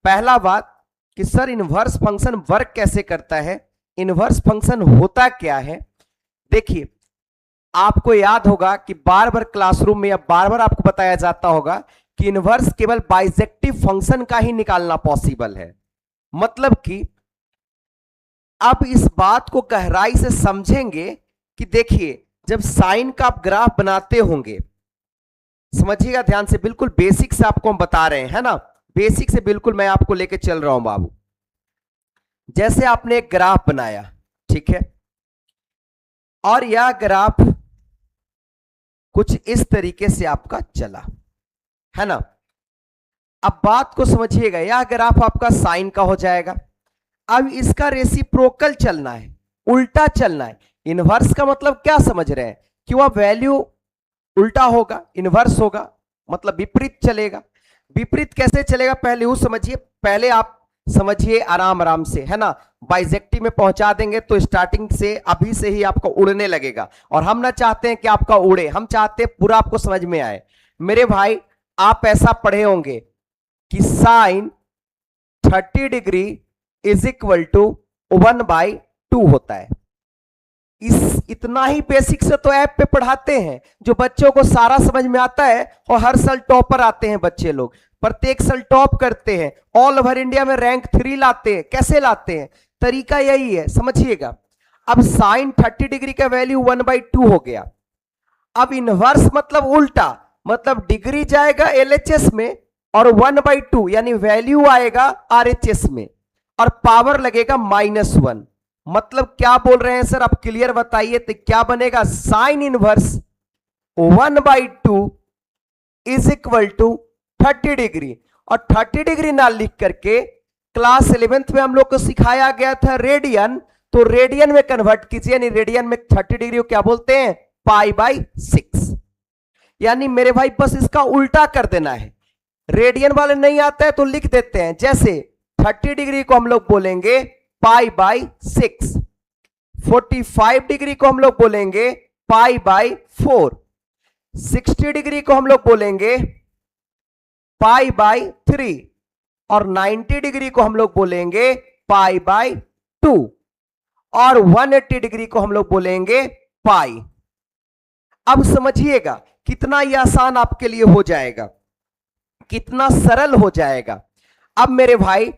पहला बात कि सर इनवर्स फंक्शन वर्क कैसे करता है, इनवर्स फंक्शन होता क्या है। देखिए, आपको याद होगा कि बार बार क्लासरूम में या बार बार आपको बताया जाता होगा कि इनवर्स केवल बाइजेक्टिव फंक्शन का ही निकालना पॉसिबल है। मतलब कि अब इस बात को गहराई से समझेंगे कि देखिए, जब साइन का आप ग्राफ बनाते होंगे, समझिएगा ध्यान से, बिल्कुल बेसिक से आपको हम बता रहे हैं, है ना, बेसिक से बिल्कुल मैं आपको लेके चल रहा हूं बाबू। जैसे आपने एक ग्राफ बनाया, ठीक है, और यह ग्राफ कुछ इस तरीके से आपका चला, है ना। अब बात को समझिएगा, यह ग्राफ आपका साइन का हो जाएगा। अब इसका रेसिप्रोकल चलना है, उल्टा चलना है। इनवर्स का मतलब क्या समझ रहे हैं कि वह वैल्यू उल्टा होगा, इनवर्स होगा, मतलब विपरीत चलेगा। विपरीत कैसे चलेगा पहले वो समझिए, पहले आप समझिए आराम आराम से, है ना। बाइजेक्टिव में पहुंचा देंगे तो स्टार्टिंग से अभी से ही आपको उड़ने लगेगा, और हम ना चाहते हैं कि आपका उड़े, हम चाहते हैं पूरा आपको समझ में आए। मेरे भाई, आप ऐसा पढ़े होंगे कि sine 30 degree is equal to 1/2 होता है। इतना ही बेसिक से तो ऐप पे पढ़ाते हैं, जो बच्चों को सारा समझ में आता है, और हर साल टॉपर आते हैं बच्चे लोग, प्रत्येक साल टॉप करते हैं, ऑल ओवर इंडिया में रैंक 3 लाते हैं। कैसे लाते हैं, तरीका यही है, समझिएगा। अब साइन 30 डिग्री का वैल्यू 1/2 हो गया। अब इनवर्स मतलब उल्टा, मतलब डिग्री जाएगा LHS में और 1/2 यानी वैल्यू आएगा RHS में, और पावर लगेगा -1। मतलब क्या बोल रहे हैं सर, आप क्लियर बताइए। तो क्या बनेगा, sine inverse 1/2 is equal to 30 degree. और 30 डिग्री ना लिख करके क्लास 11th में हम लोग को सिखाया गया था रेडियन, तो रेडियन में कन्वर्ट कीजिए, यानी रेडियन में 30 डिग्री को क्या बोलते हैं, π/6। यानी मेरे भाई बस इसका उल्टा कर देना है। रेडियन वाले नहीं आता है तो लिख देते हैं, जैसे 30 डिग्री को हम लोग बोलेंगे π/6, 45 डिग्री को हम लोग बोलेंगे π/4, 60 डिग्री को हम लोग बोलेंगे π/3, और 90 डिग्री को हम लोग बोलेंगे π/2, और 180 डिग्री को हम लोग बोलेंगे पाई। अब समझिएगा कितना ये आसान आपके लिए हो जाएगा, कितना सरल हो जाएगा। अब मेरे भाई,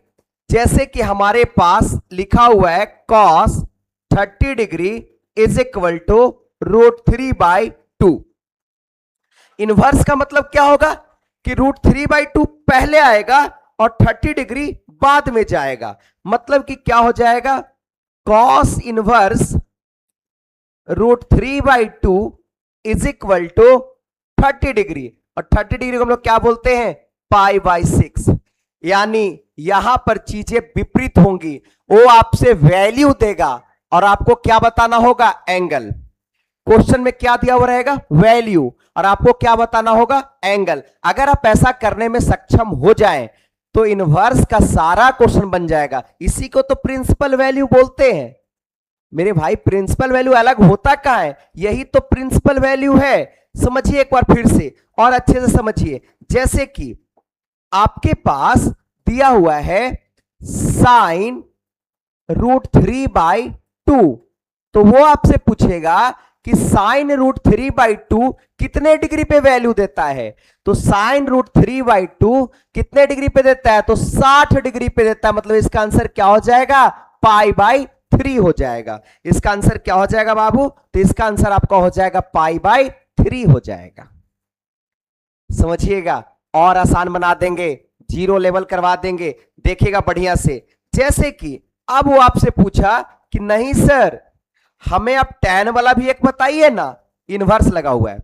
जैसे कि हमारे पास लिखा हुआ है cos 30 degree is equal to √3/2। Inverse का मतलब क्या होगा कि √3/2 पहले आएगा और 30 डिग्री बाद में जाएगा। मतलब कि क्या हो जाएगा, cos inverse √3/2 is equal to 30 degree, और 30 डिग्री को हम लोग क्या बोलते हैं, π/6। यानी यहां पर चीजें विपरीत होंगी, वो आपसे वैल्यू देगा और आपको क्या बताना होगा, एंगल। क्वेश्चन में क्या दिया हुआ रहेगा, वैल्यू, और आपको क्या बताना होगा, एंगल। अगर आप ऐसा करने में सक्षम हो जाएं तो इनवर्स का सारा क्वेश्चन बन जाएगा। इसी को तो प्रिंसिपल वैल्यू बोलते हैं मेरे भाई। प्रिंसिपल वैल्यू अलग होता कहां है, यही तो प्रिंसिपल वैल्यू है। समझिए एक बार फिर से और अच्छे से समझिए। जैसे कि आपके पास दिया हुआ है साइन √3/2, तो वो आपसे पूछेगा कि साइन √3/2 कितने डिग्री पे वैल्यू देता है। तो साइन √3/2 कितने डिग्री पे देता है, तो 60 डिग्री पे देता है। मतलब इसका आंसर क्या हो जाएगा, π/3 हो जाएगा। इसका आंसर क्या हो जाएगा बाबू, तो इसका आंसर आपका हो जाएगा π/3 हो जाएगा। समझिएगा, और आसान बना देंगे, 0 लेवल करवा देंगे, देखिएगा बढ़िया से। जैसे कि अब वो आपसे पूछा कि नहीं सर, हमें अब tan वाला भी एक बताइए ना, इनवर्स लगा हुआ है,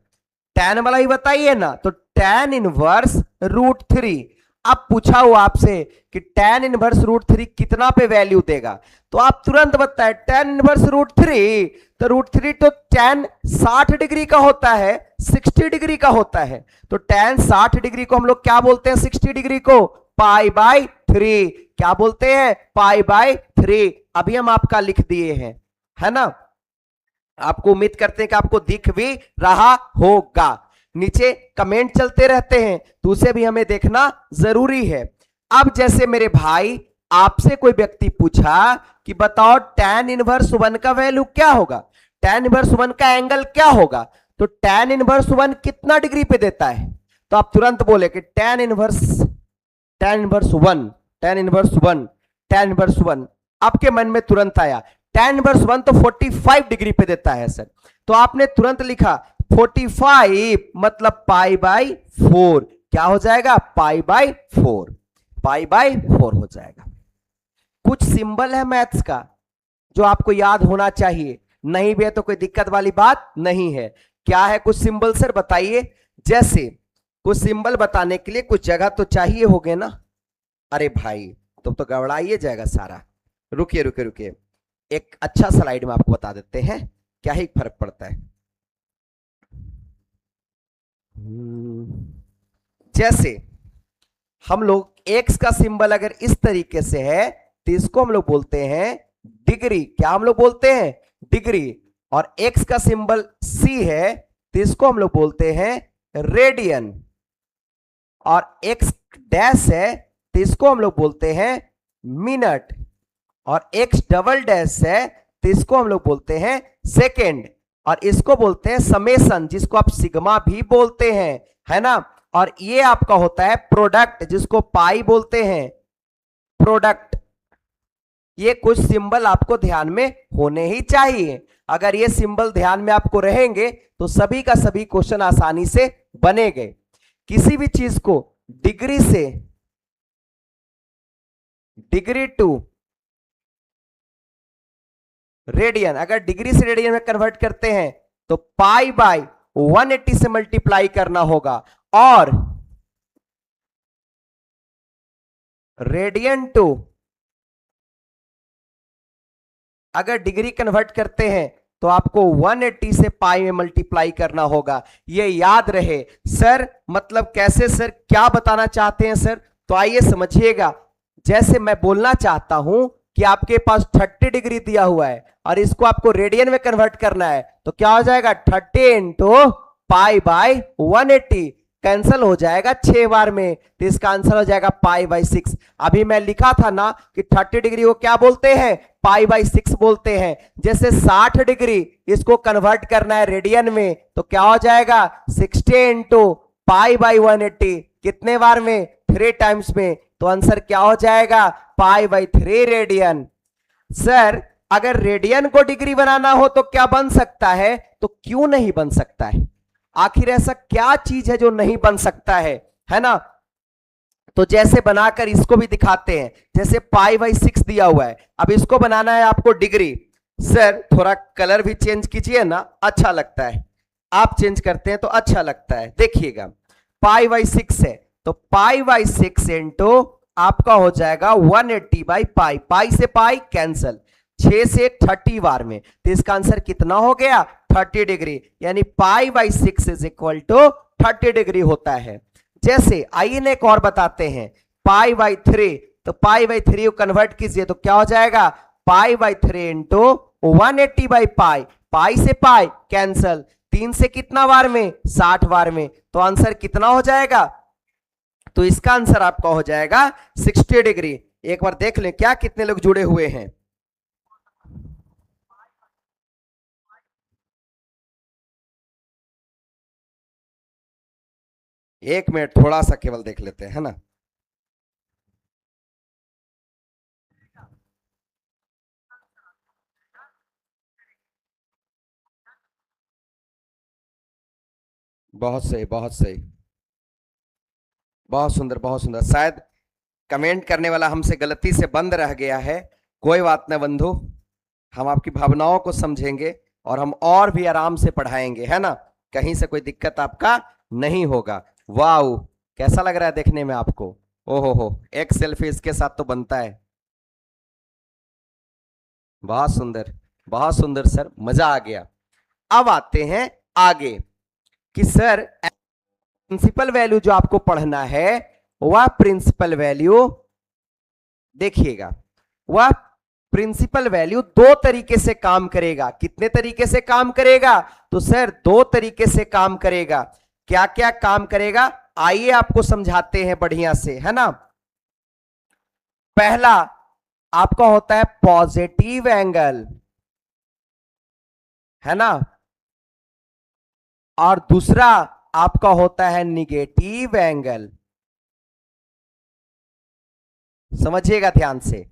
tan वाला ही बताइए ना। तो tan इनवर्स √3। अब पूछा हुआ आपसे कि tan इनवर्स √3 कितना पे वैल्यू देगा, तो आप तुरंत बताए tan इनवर्स √3, तो √3 तो tan 60 डिग्री का होता है, 60 डिग्री का होता है। तो tan 60 डिग्री को हम लोग क्या बोलते हैं, 60 डिग्री को π/3। क्या बोलते हैं, π/3। अभी हम आपका लिख दिए हैं, है ना। आपको उम्मीद करते हैं कि आपको दिख भी रहा होगा। नीचे कमेंट चलते रहते हैं तो उसे भी हमें देखना जरूरी है। अब जैसे मेरे भाई आपसे कोई व्यक्ति पूछा कि बताओ tan इनवर्स 1 का वैल्यू क्या होगा, tan इनवर्स 1 का एंगल क्या होगा, तो tan इनवर्स 1 कितना डिग्री पे देता है, तो आप तुरंत बोले कि tan inverse 1, tan inverse 1, tan inverse 1, आपके मन में तुरंत आया tan इनवर्स 1 तो 45 डिग्री पे देता है सर, तो आपने तुरंत लिखा 45 मतलब पाई बाई 4, क्या हो जाएगा पाई बाई 4, पाई बाई 4 हो जाएगा। कुछ सिंबल है मैथ्स का जो आपको याद होना चाहिए, नहीं भी है तो कोई दिक्कत वाली बात नहीं है। क्या है कुछ सिंबल सर बताइए, जैसे कुछ सिंबल बताने के लिए कुछ जगह तो चाहिए होगे ना, अरे भाई तो गड़बड़ाइए जाएगा सारा, रुकिए रुकिए रुकिए, एक अच्छा स्लाइड में आपको बता देते हैं, क्या ही फर्क पड़ता है। जैसे हम लोग x का सिंबल अगर इस तरीके से है तो इसको हम लोग बोलते हैं डिग्री, क्या हम लोग बोलते हैं डिग्री, और x का सिंबल c है तो इसको हम लोग बोलते हैं रेडियन, और x डैश है तो इसको हम लोग बोलते हैं मिनट, और x डबल डैश है तो इसको हम लोग बोलते हैं सेकेंड, और इसको बोलते हैं समेशन जिसको आप सिग्मा भी बोलते हैं, है ना। और ये आपका होता है प्रोडक्ट जिसको पाई बोलते हैं, प्रोडक्ट। ये कुछ सिंबल आपको ध्यान में होने ही चाहिए, अगर ये सिंबल ध्यान में आपको रहेंगे तो सभी का सभी क्वेश्चन आसानी से बनेंगे। किसी भी चीज को डिग्री से डिग्री टू रेडियन, अगर डिग्री से रेडियन में कन्वर्ट करते हैं तो पाई बाय 180 से मल्टीप्लाई करना होगा, और रेडियन टू अगर डिग्री कन्वर्ट करते हैं तो आपको 180 से पाई में मल्टीप्लाई करना होगा। ये याद रहे सर, मतलब कैसे सर, क्या बताना चाहते हैं सर, तो आइए समझिएगा। जैसे मैं बोलना चाहता हूं कि आपके पास 30 डिग्री दिया हुआ है और इसको आपको रेडियन में कन्वर्ट करना है, तो क्या हो जाएगा 30 इंटू पाई बाय 180, कैंसल हो जाएगा 6 बार में, तो इसका आंसर हो जाएगा पाई बाय 6। अभी मैं लिखा था ना कि 30 डिग्री को क्या बोलते हैं, पाई बाय 6 बोलते हैं। जैसे 60 डिग्री इसको कन्वर्ट करना है रेडियन में, तो क्या हो जाएगा 60 इंटू पाई बाय 180, कितने बार में, 3 टाइम्स में, तो आंसर क्या हो जाएगा पाई बाय 3 रेडियन। सर अगर रेडियन को डिग्री बनाना हो तो क्या बन सकता है, तो क्यों नहीं बन सकता है, आखिर ऐसा क्या चीज है जो नहीं बन सकता है ना। तो जैसे बनाकर इसको भी दिखाते हैं, जैसे पाई बाय 6 दिया हुआ है, अब इसको बनाना है आपको डिग्री। सर थोड़ा कलर भी चेंज कीजिए ना, अच्छा लगता है, आप चेंज करते हैं तो अच्छा लगता है। देखिएगा पाई बाय 6 है तो पाई बाय 6 इंटू आपका हो जाएगा 180 बाई पाई, पाई से पाई कैंसल, 6 से 30 बार में, तो इसका आंसर कितना हो गया 30 डिग्री, यानी pi by 6 is equal to 30 degree होता है। जैसे आइए एक और बताते हैं, पाई बाई 3, तो पाई बाई 3 को कन्वर्ट कीजिए तो क्या हो जाएगा pi by 3 into 180 by pi, pi से पाई कैंसल, 3 से कितना बार में 60 बार में, तो आंसर कितना हो जाएगा, तो इसका आंसर आपका हो जाएगा 60 डिग्री। एक बार देख लें क्या कितने लोग जुड़े हुए हैं। एक मिनट थोड़ा सा केवल देख लेते हैं, है ना। बहुत सही बहुत सही, बहुत सुंदर बहुत सुंदर। शायद कमेंट करने वाला हमसे गलती से बंद रह गया है, कोई बात नहीं बंधु, हम आपकी भावनाओं को समझेंगे और हम और भी आराम से पढ़ाएंगे, है ना, कहीं से कोई दिक्कत आपका नहीं होगा। वाह कैसा लग रहा है देखने में आपको, ओहो एक सेल्फी इसके साथ तो बनता है, बहुत सुंदर सर, मजा आ गया। अब आते हैं आगे कि सर प्रिंसिपल वैल्यू जो आपको पढ़ना है वह प्रिंसिपल वैल्यू देखिएगा, वह प्रिंसिपल वैल्यू 2 तरीके से काम करेगा। कितने तरीके से काम करेगा, तो सर 2 तरीके से काम करेगा। क्या क्या काम करेगा आइए आपको समझाते हैं बढ़िया से, है ना। पहला आपका होता है पॉजिटिव एंगल, है ना, और दूसरा आपका होता है निगेटिव एंगल। समझिएगा ध्यान से,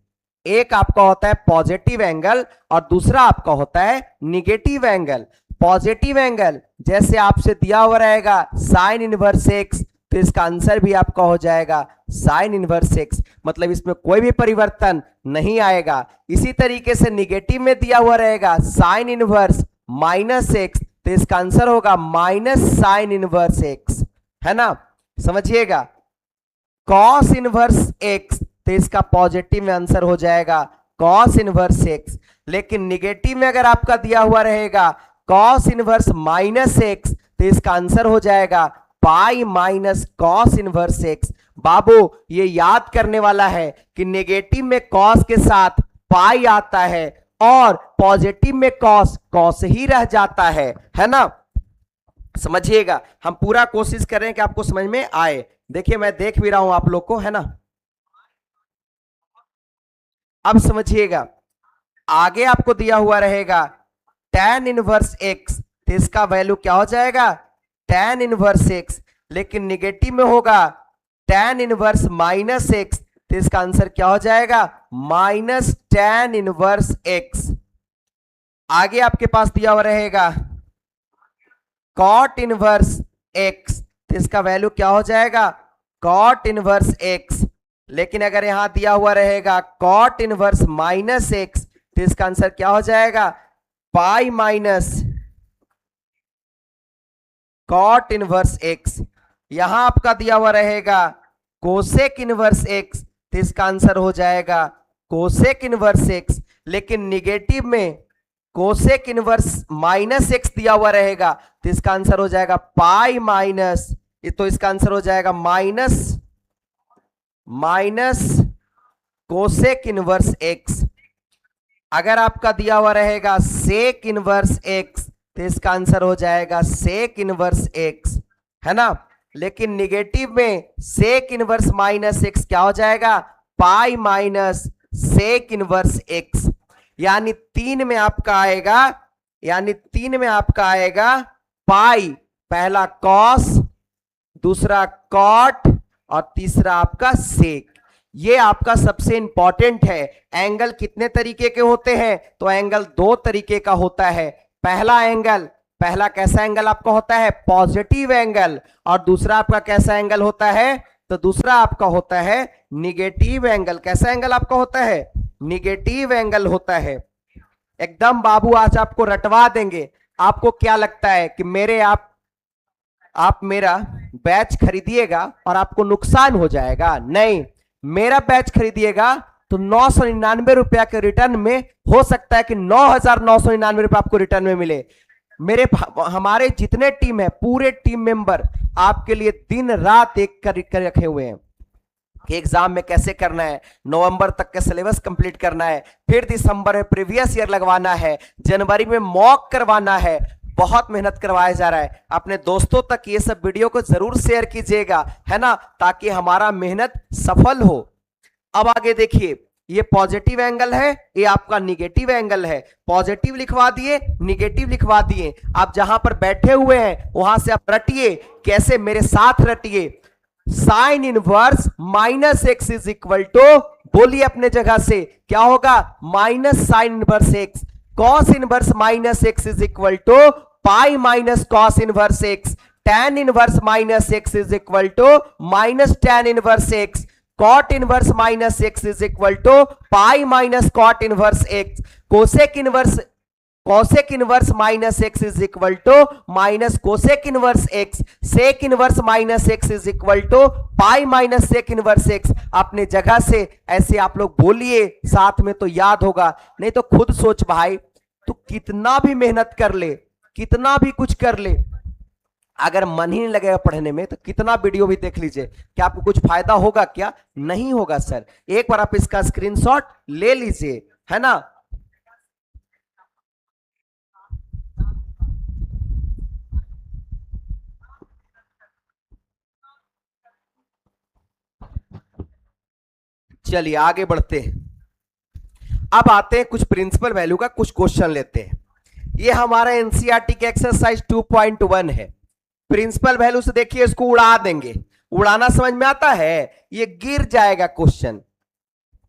एक आपका होता है पॉजिटिव एंगल और दूसरा आपका होता है निगेटिव एंगल। पॉजिटिव एंगल जैसे आपसे दिया हुआ रहेगा साइन इनवर्स एक्स, तो इसका आंसर भी आपका हो जाएगा साइन इनवर्स एक्स, मतलब इसमें कोई भी परिवर्तन नहीं आएगा। इसी तरीके से निगेटिव में दिया हुआ रहेगा साइन इनवर्स माइनस एक्स, तो इसका आंसर होगा माइनस साइन इनवर्स एक्स, है ना। समझिएगा, कॉस इनवर्स एक्स, तो इसका पॉजिटिव में आंसर हो जाएगा कॉस इनवर्स एक्स। लेकिन निगेटिव में अगर आपका दिया हुआ रहेगा कॉस इनवर्स माइनस एक्स, तो इसका आंसर हो जाएगा pi minus cos inverse x. बाबू ये याद करने वाला है कि नेगेटिव में कॉस के साथ पाई आता है और पॉजिटिव में कॉस कॉस ही रह जाता है ना। समझिएगा, हम पूरा कोशिश करें कि आपको समझ में आए। देखिए मैं देख भी रहा हूं आप लोग को, है ना। अब समझिएगा, आगे आपको दिया हुआ रहेगा tan इनवर्स एक्स, तो इसका वैल्यू क्या हो जाएगा tan इनवर्स एक्स। लेकिन निगेटिव में होगा tan इनवर्स माइनस एक्स, तो इसका आंसर क्या हो जाएगा माइनस tan इनवर्स एक्स। आगे आपके पास दिया हुआ रहेगा cot इनवर्स एक्स, तो इसका वैल्यू क्या हो जाएगा cot इनवर्स एक्स। लेकिन अगर यहां दिया हुआ रहेगा cot इनवर्स माइनस एक्स, तो इसका आंसर क्या हो जाएगा pi minus cot inverse x. यहां आपका दिया हुआ रहेगा कोसेक इनवर्स एक्स, तो इसका आंसर हो जाएगा कोसेक इनवर्स एक्स। लेकिन निगेटिव में कोसेक इनवर्स माइनस एक्स दिया हुआ रहेगा, तो इसका आंसर हो जाएगा पाई माइनस, तो इसका आंसर हो जाएगा माइनस कोसेक इनवर्स एक्स। अगर आपका दिया हुआ रहेगा सेक इनवर्स एक्स, तो इसका आंसर हो जाएगा सेक इनवर्स एक्स, है ना। लेकिन निगेटिव में सेक इनवर्स माइनस एक्स क्या हो जाएगा pi minus sec inverse x. यानी तीन में आपका आएगा पाई, पहला कॉस, दूसरा कॉट और तीसरा आपका सेक। ये आपका सबसे इंपॉर्टेंट है। एंगल कितने तरीके के होते हैं, तो एंगल दो तरीके का होता है। पहला कैसा एंगल आपका होता है पॉजिटिव एंगल, और दूसरा आपका कैसा एंगल होता है, तो दूसरा आपका होता है निगेटिव एंगल। कैसा एंगल आपका होता है निगेटिव एंगल होता है। एकदम बाबू आज आपको रटवा देंगे। आपको क्या लगता है कि आप मेरा बैच खरीदिएगा और आपको नुकसान हो जाएगा? नहीं, मेरा बैच खरीदिएगा तो 999 के रिटर्न में हो सकता है कि 9,999 रुपए आपको रिटर्न में मिले। हमारे जितने टीम है, पूरे टीम मेंबर आपके लिए दिन रात एक कर रखे हुए हैं कि एग्जाम में कैसे करना है, नवंबर तक का सिलेबस कंप्लीट करना है, फिर दिसंबर में प्रीवियस ईयर लगवाना है, जनवरी में मॉक करवाना है। बहुत मेहनत करवाया जा रहा है। अपने दोस्तों तक ये सब वीडियो को जरूर शेयर कीजिएगा, है ना, ताकि हमारा मेहनत सफल हो। अब आगे देखिए, ये पॉजिटिव एंगल है, ये आपका निगेटिव एंगल है। पॉजिटिव लिखवा दिए, निगेटिव लिखवा दिए। आप जहां पर बैठे हुए हैं वहां से आप रटिए। कैसे? मेरे साथ रटिए। Sine inverse minus x is equal to, बोलिए अपने जगह से, क्या होगा minus sine inverse x. Cos inverse minus x is equal to pi minus cos inverse x. tan inverse minus x is equal to minus tan inverse x. cot inverse minus x is equal to pi minus cot inverse x. Cosec inverse minus x is equal to minus cosec inverse x. Sec inverse minus x is equal to pi minus sec inverse x. अपने जगह से ऐसे आप लोग बोलिए, साथ में तो याद होगा। नहीं तो खुद सोच भाई, तू कितना भी मेहनत कर ले, कितना भी कुछ कर ले, अगर मन ही नहीं लगेगा पढ़ने में तो कितना वीडियो भी देख लीजिए, क्या आपको कुछ फायदा होगा? क्या नहीं होगा सर। एक बार आप इसका स्क्रीनशॉट ले लीजिए, है ना। चलिए आगे बढ़ते हैं। अब आते हैं कुछ प्रिंसिपल वैल्यू का कुछ क्वेश्चन लेते हैं। ये हमारा एनसीईआरटी के एक्सरसाइज 2.1 है। प्रिंसिपल वैल्यू से देखिए इसको उड़ा देंगे। उड़ाना समझ में आता है? ये गिर जाएगा क्वेश्चन।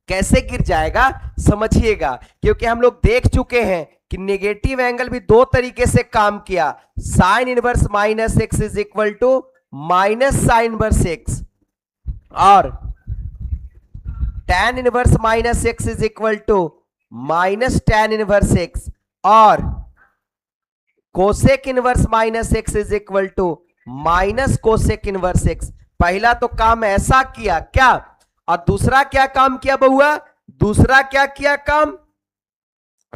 कैसे गिर जाएगा समझिएगा, क्योंकि हम लोग देख चुके हैं कि नेगेटिव एंगल भी दो तरीके से काम किया। Sine inverse minus x is equal to minus sine inverse x, और tan inverse minus x is equal to minus tan inverse x, और cosec inverse minus x is equal to minus cosec inverse x. पहला तो काम ऐसा किया क्या, और दूसरा क्या काम किया बहुआ? दूसरा क्या किया काम?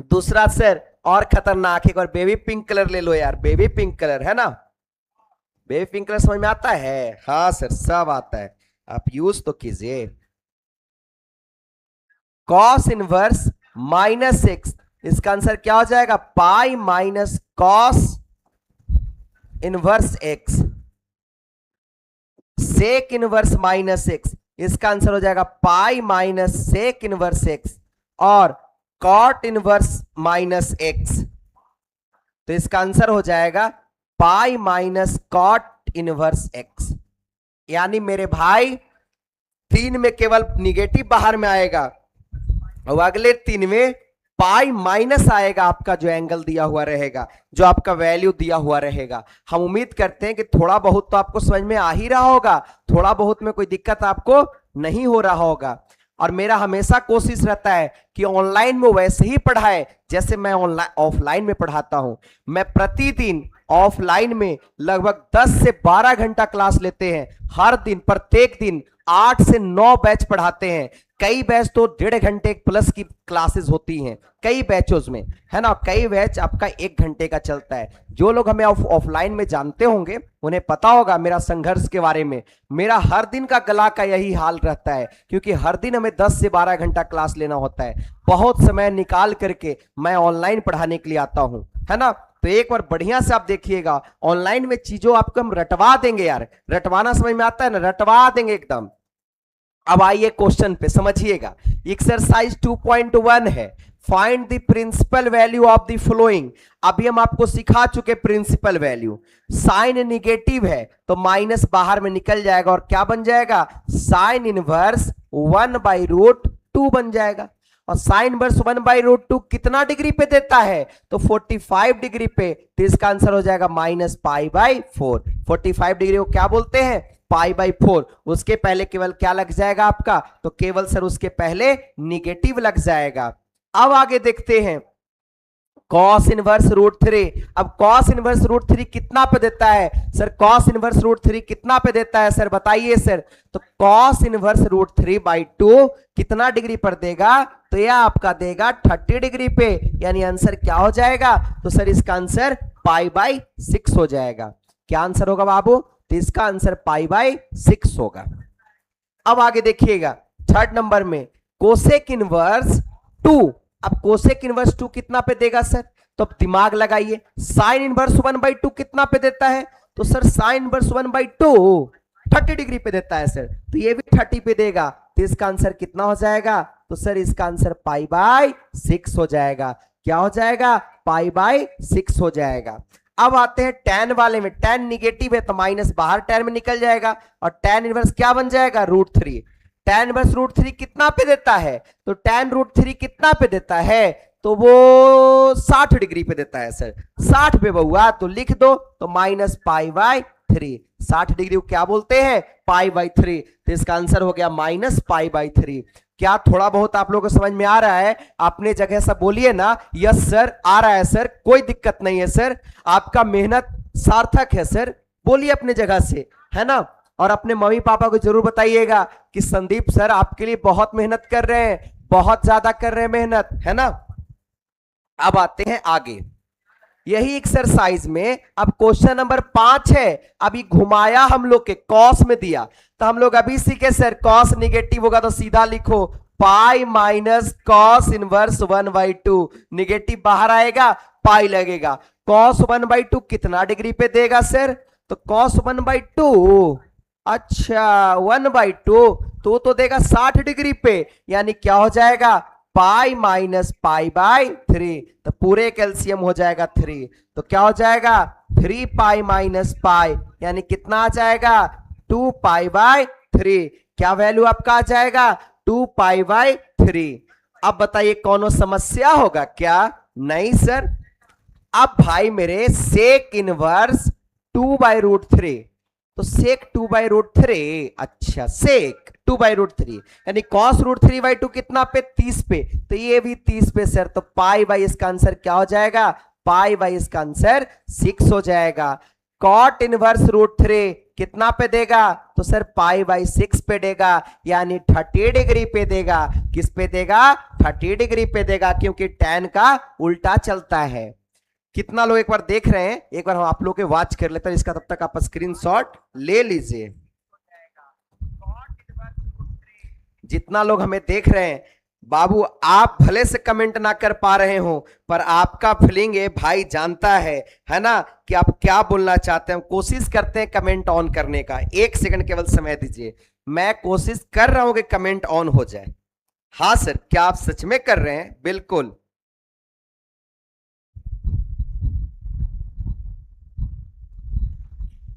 दूसरा सर और खतरनाक, एक और बेबी पिंक कलर ले लो यार, बेबी पिंक कलर है ना, बेबी पिंक कलर समझ में आता है? हाँ सर सब आता है, आप यूज तो कीजिए। कॉस इनवर्स माइनस एक्स, इसका आंसर क्या हो जाएगा? Pi minus cos inverse x. Sec inverse minus x, इसका आंसर हो जाएगा pi minus sec inverse x, और कॉट इनवर्स माइनस एक्स, तो इसका आंसर हो जाएगा pi minus cot inverse x. यानी मेरे भाई 3 में केवल निगेटिव बाहर में आएगा, और अगले 3 में पाई माइनस आएगा, आपका जो एंगल दिया हुआ रहेगा, जो आपका वैल्यू दिया हुआ रहेगा। हम उम्मीद करते हैं कि थोड़ा बहुत तो आपको समझ में आ ही रहा होगा, थोड़ा बहुत में कोई दिक्कत आपको नहीं हो रहा होगा। और मेरा हमेशा कोशिश रहता है कि ऑनलाइन में वैसे ही पढ़ाए जैसे मैं ऑफलाइन में पढ़ाता हूं। मैं प्रतिदिन ऑफलाइन में लगभग 10 से 12 घंटा क्लास लेते हैं हर दिन, प्रत्येक दिन 8 से 9 बैच पढ़ाते हैं। कई बैच तो 1.5 घंटे प्लस की क्लासेस होती हैं कई बैचों में, है ना। कई बैच आपका 1 घंटे का चलता है। जो लोग हमें ऑफलाइन में जानते होंगे उन्हें पता होगा मेरा संघर्ष के बारे में। मेरा हर दिन का गला का यही हाल रहता है, क्योंकि हर दिन हमें 10 से 12 घंटा क्लास लेना होता है। बहुत समय निकाल करके मैं ऑनलाइन पढ़ाने के लिए आता हूं, है ना। तो एक बार बढ़िया से आप देखिएगा, ऑनलाइन में चीजों आपको हम रटवा देंगे यार। रटवाना समझ में आता है ना, रटवा देंगे एकदम। अब आइए क्वेश्चन पे समझिएगा। एक्सरसाइज 2.1 है, find the principal value of the following. अभी हम आपको सिखा चुके प्रिंसिपल वैल्यू। साइन निगेटिव है तो माइनस बाहर में निकल जाएगा, और क्या बन जाएगा? साइन इनवर्स 1/√2 बन जाएगा। और साइन इनवर्स 1/√2 कितना डिग्री पे देता है? तो 45 डिग्री पे। तो इसका आंसर हो जाएगा -π/4। 45 डिग्री को क्या बोलते हैं? π/4। उसके पहले केवल क्या लग जाएगा आपका? तो केवल सर उसके पहले निगेटिव लग जाएगा। अब आगे देखते हैं cos इनवर्स √3। अब cos इनवर्स √3 कितना पे देता है सर? cos इनवर्स √3 कितना पे देता है सर, बताइए सर। तो cos इनवर्स √3/2 कितना डिग्री पर देगा? तो यह आपका देगा 30 डिग्री पे। यानी आंसर क्या हो जाएगा? तो सर इसका आंसर π/6 हो जाएगा। क्या आंसर होगा बाबू? तो इसका आंसर π/6 होगा। अब आगे देखिएगा 3rd नंबर में कोसेक इनवर्स 2। अब कोसेक इनवर्स 2 कितना पे देगा सर? तो अब दिमाग लगाइए। साइन इनवर्स 1/2 कितना पे देता है? तो सर साइन इनवर्स 1/2 30 डिग्री पे देता है सर, तो ये भी 30 पे देगा। तो इसका आंसर कितना हो जाएगा? तो सर इसका आंसर π/6 हो जाएगा। क्या हो जाएगा? π/6 हो जाएगा। अब आते हैं tan वाले में। tan निगेटिव है तो माइनस बाहर tan में निकल जाएगा, और tan इनवर्स क्या बन जाएगा? √3। tan इनवर्स √3 कितना पे देता है? तो tan √3 कितना पे देता है? तो वो 60 डिग्री पे देता है सर। 60 पे बहुआ तो लिख दो, तो -π/3। 60 डिग्री को क्या बोलते हैं? π/3। तो इसका आंसर हो गया -π/3। क्या थोड़ा बहुत आप लोगों को समझ में आ रहा है? अपने जगह से बोलिए ना, यस सर आ रहा है सर, कोई दिक्कत नहीं है सर, आपका मेहनत सार्थक है सर, बोलिए अपने जगह से, है ना। और अपने मम्मी पापा को जरूर बताइएगा कि संदीप सर आपके लिए बहुत मेहनत कर रहे हैं, बहुत ज्यादा कर रहे हैं मेहनत, है ना। अब आते हैं आगे, यही एक्सरसाइज में अब क्वेश्चन नंबर 5 है। अभी घुमाया हम लोग के कॉस में दिया, तो हम लोग अभी सीखे सर कॉस निगेटिव होगा तो सीधा लिखो पाई माइनस कॉस इनवर्स 1/2। निगेटिव बाहर आएगा, पाई लगेगा। कॉस 1/2 कितना डिग्री पे देगा सर? तो कॉस 1/2 अच्छा 1/2 तो देगा 60 डिग्री पे, यानी क्या हो जाएगा पाई माइनस पाई/3, तो पूरे कैल्शियम हो जाएगा 3, तो क्या हो जाएगा 3 पाई माइनस पाई, यानी कितना आ जाएगा 2 पाई/3। क्या वैल्यू आपका आ जाएगा 2 पाई/3। अब बताइए कौन समस्या होगा क्या? नहीं सर। अब भाई मेरे सेक इनवर्स 2/√3, तो सेक 2/√3, अच्छा सेक 2/√3 यानी cos√3/2 कितना पे 30 पे, तो ये भी 30 पे सर, तो पाई बाई इसका आंसर क्या हो जाएगा, पाई बाई इसका आंसर 6 हो जाएगा। कॉट इनवर्स √3 कितना पे देगा, तो सर पाई बाई 6 पे देगा, यानी 30 डिग्री पे देगा। किस पे देगा, 30 डिग्री पे देगा, क्योंकि tan का उल्टा चलता है। कितना लोग एक बार देख रहे हैं, एक बार हम आप लोग के वॉच कर लेते हैं इसका, तब तक आप स्क्रीनशॉट ले लीजिए। जितना लोग हमें देख रहे हैं, बाबू आप भले से कमेंट ना कर पा रहे हो, पर आपका फीलिंग है भाई जानता है ना, कि आप क्या बोलना चाहते हैं। कोशिश करते हैं कमेंट ऑन करने का, 1 सेकंड केवल समय दीजिए, मैं कोशिश कर रहा हूं कि कमेंट ऑन हो जाए। हाँ सर, क्या आप सच में कर रहे हैं? बिल्कुल।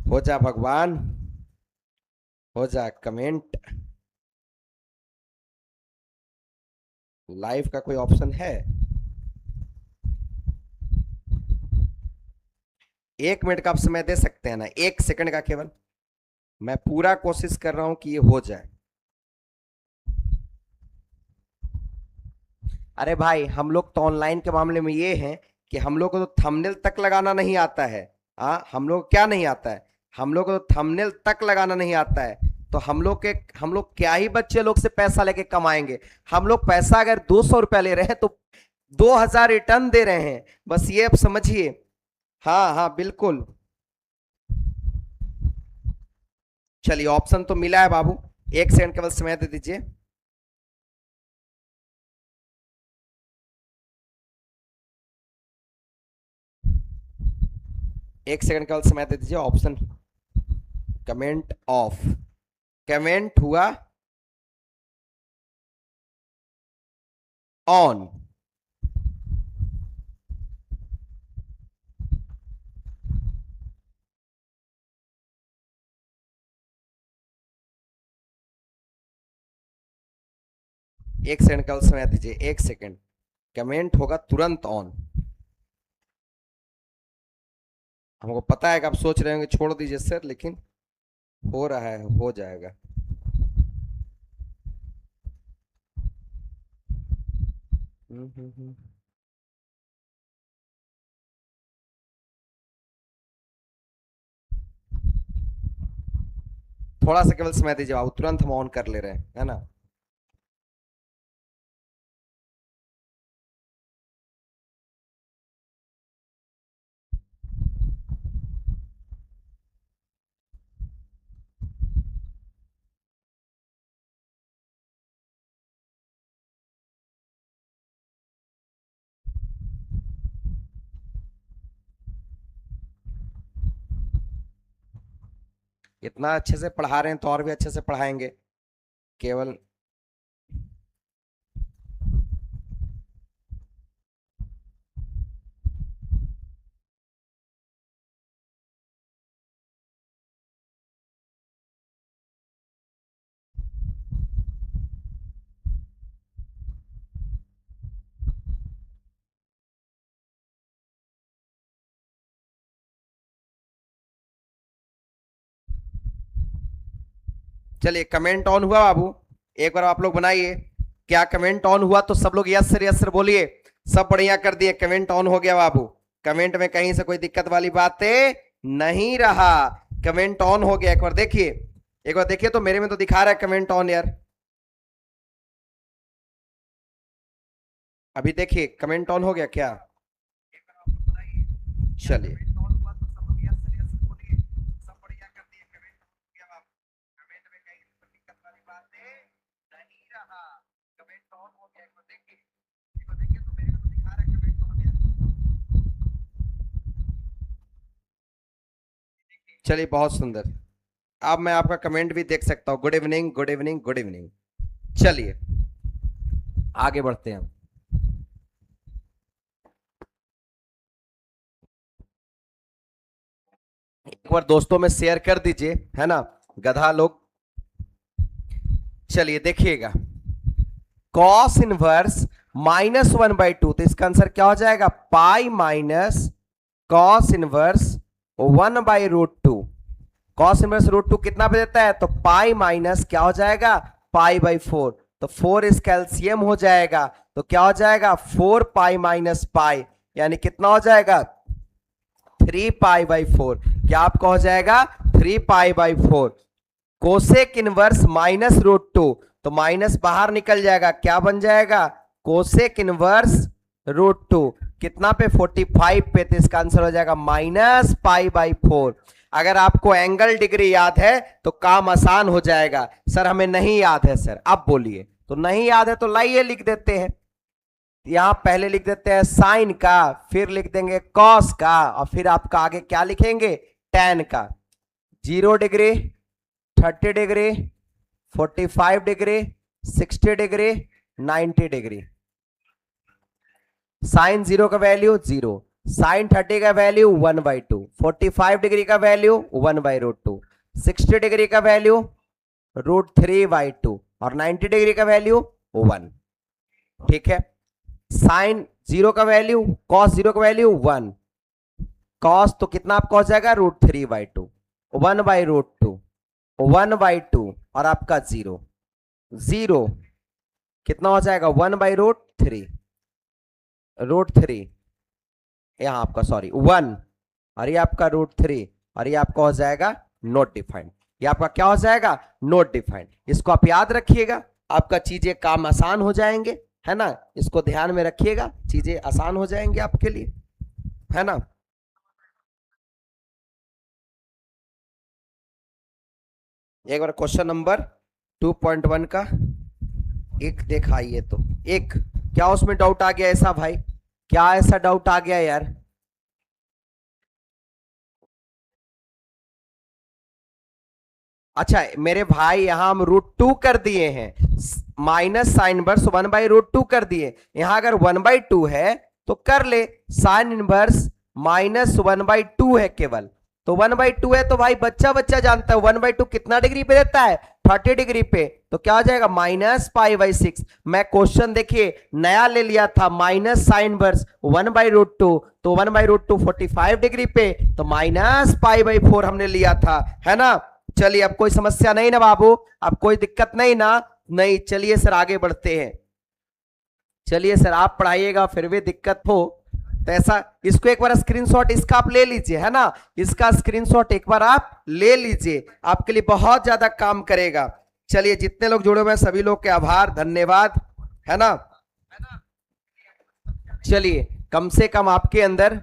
हो जा भगवान, हो जा कमेंट। लाइव का कोई ऑप्शन है? 1 मिनट का आप समय दे सकते हैं ना, 1 सेकंड का केवल, मैं पूरा कोशिश कर रहा हूं कि ये हो जाए। अरे भाई हम लोग तो ऑनलाइन के मामले में ये हैं कि हम लोग को तो थंबनेल तक लगाना नहीं आता है। हाँ, हम लोग क्या नहीं आता है, हम लोग को तो थंबनेल तक लगाना नहीं आता है, तो हम लोग क्या ही बच्चे लोग से पैसा लेके कमाएंगे। हम लोग पैसा अगर 200 रुपया ले रहे हैं तो 2000 रिटर्न दे रहे हैं, बस ये अब समझिए। हाँ हाँ बिल्कुल। चलिए ऑप्शन तो मिला है बाबू, 1 सेकंड केवल समय दे दीजिए। एक सेकंड केवल समय दे दीजिए। ऑप्शन कमेंट ऑफ, कमेंट हुआ ऑन। एक सेकंड केवल समय दीजिए, 1 सेकंड, कमेंट होगा तुरंत ऑन। हमको पता है कि आप सोच रहे होंगे छोड़ दीजिए सर, लेकिन हो रहा है, हो जाएगा। हम्म। थोड़ा सा केवल समय दीजिए बाबू, तुरंत हम ऑन कर ले रहे हैं, है ना। इतना अच्छे से पढ़ा रहे हैं तो और भी अच्छे से पढ़ाएंगे। केवल चलिए कमेंट ऑन हुआ बाबू, एक बार आप लोग बनाइए। क्या कमेंट ऑन हुआ? तो सब लोग यस सर बोलिए। सब बढ़िया कर दिए, कमेंट ऑन हो गया बाबू। कमेंट में कहीं से कोई दिक्कत वाली बातें नहीं रहा, कमेंट ऑन हो गया। एक बार देखिए, एक बार देखिए, तो मेरे में तो दिखा रहा है कमेंट ऑन यार। अभी देखिए कमेंट ऑन हो गया क्या? चलिए चलिए बहुत सुंदर। अब मैं आपका कमेंट भी देख सकता हूं, good evening good evening good evening. चलिए आगे बढ़ते हैं। एक बार दोस्तों में शेयर कर दीजिए, है ना, गधा लोग। चलिए देखिएगा, कॉस इनवर्स -1/2, तो इसका आंसर क्या हो जाएगा, pi minus cos inverse 1/√2। Cos inverse √2 कितना पे देता है, तो पाई माइनस क्या हो जाएगा, पाई/4, तो 4 इस कैल्सियम हो जाएगा, तो क्या हो जाएगा 4 पाई माइनस पाई, यानी कितना हो जाएगा 3 पाई/4। क्या आपका हो जाएगा 3 पाई/4। कोसेक इनवर्स -√2, तो माइनस बाहर निकल जाएगा, क्या बन जाएगा कोसेक इनवर्स √2, कितना पे 45 पे, तो इसका आंसर हो जाएगा -पाई/4। अगर आपको एंगल डिग्री याद है तो काम आसान हो जाएगा। सर हमें नहीं याद है सर, अब बोलिए, तो नहीं याद है तो लाइए लिख देते हैं। यहां पहले लिख देते हैं साइन का, फिर लिख देंगे कॉस का, और फिर आपका आगे क्या लिखेंगे टैन का। 0 degree, 30 degree, 45 degree, 60 degree, 90 degree. Sine 0 का वैल्यू 0, साइन 30 का वैल्यू 1/2, 45 डिग्री का वैल्यू 1/√2, 60 डिग्री का वैल्यू √3/2 और 90 डिग्री का वैल्यू 1। ठीक है, साइन 0 का वैल्यू, कॉस 0 का वैल्यू 1, कॉस तो कितना आपका हो जाएगा √3/2, 1/√2, 1/2 और आपका 0, 0 कितना हो जाएगा 1/√3, √3 यहां आपका सॉरी 1, और ये आपका √3, और ये आपका हो जाएगा नॉट डिफाइंड। ये आपका क्या हो जाएगा नॉट डिफाइंड। इसको आप याद रखिएगा, आपका चीजें काम आसान हो जाएंगे, है ना, इसको ध्यान में रखिएगा, चीजें आसान हो जाएंगे आपके लिए, है ना। एक बार क्वेश्चन नंबर 2.1 का एक दिखाइए, तो एक क्या उसमें डाउट आ गया ऐसा भाई, क्या ऐसा डाउट आ गया यार। अच्छा मेरे भाई यहां हम √2 कर दिए हैं, माइनस साइन इनवर्स 1/√2 कर दिए, यहां अगर 1/2 है तो कर ले, साइन इनवर्स -1/2 है केवल, तो 1/2 है, तो भाई बच्चा बच्चा जानता है 1/2 कितना डिग्री पे देता है 30 डिग्री पे, तो क्या हो जाएगा -पाई/6। मैं क्वेश्चन देखिए नया ले लिया था, माइनस साइन इनवर्स 1/√2, तो 1/√2 45 डिग्री पे, तो -पाई/4 हमने लिया था, है ना। चलिए अब कोई समस्या नहीं ना बाबू, अब कोई दिक्कत नहीं ना, नहीं। चलिए सर आगे बढ़ते हैं, चलिए सर आप पढ़ाइएगा, फिर भी दिक्कत हो तो ऐसा, इसको एक बार स्क्रीनशॉट इसका आप ले लीजिए, है ना, इसका स्क्रीनशॉट एक बार आप ले लीजिए, आपके लिए बहुत ज्यादा काम करेगा। चलिए जितने लोग जुड़े हुए हैं सभी लोग के आभार धन्यवाद, है ना। चलिए कम से कम आपके अंदर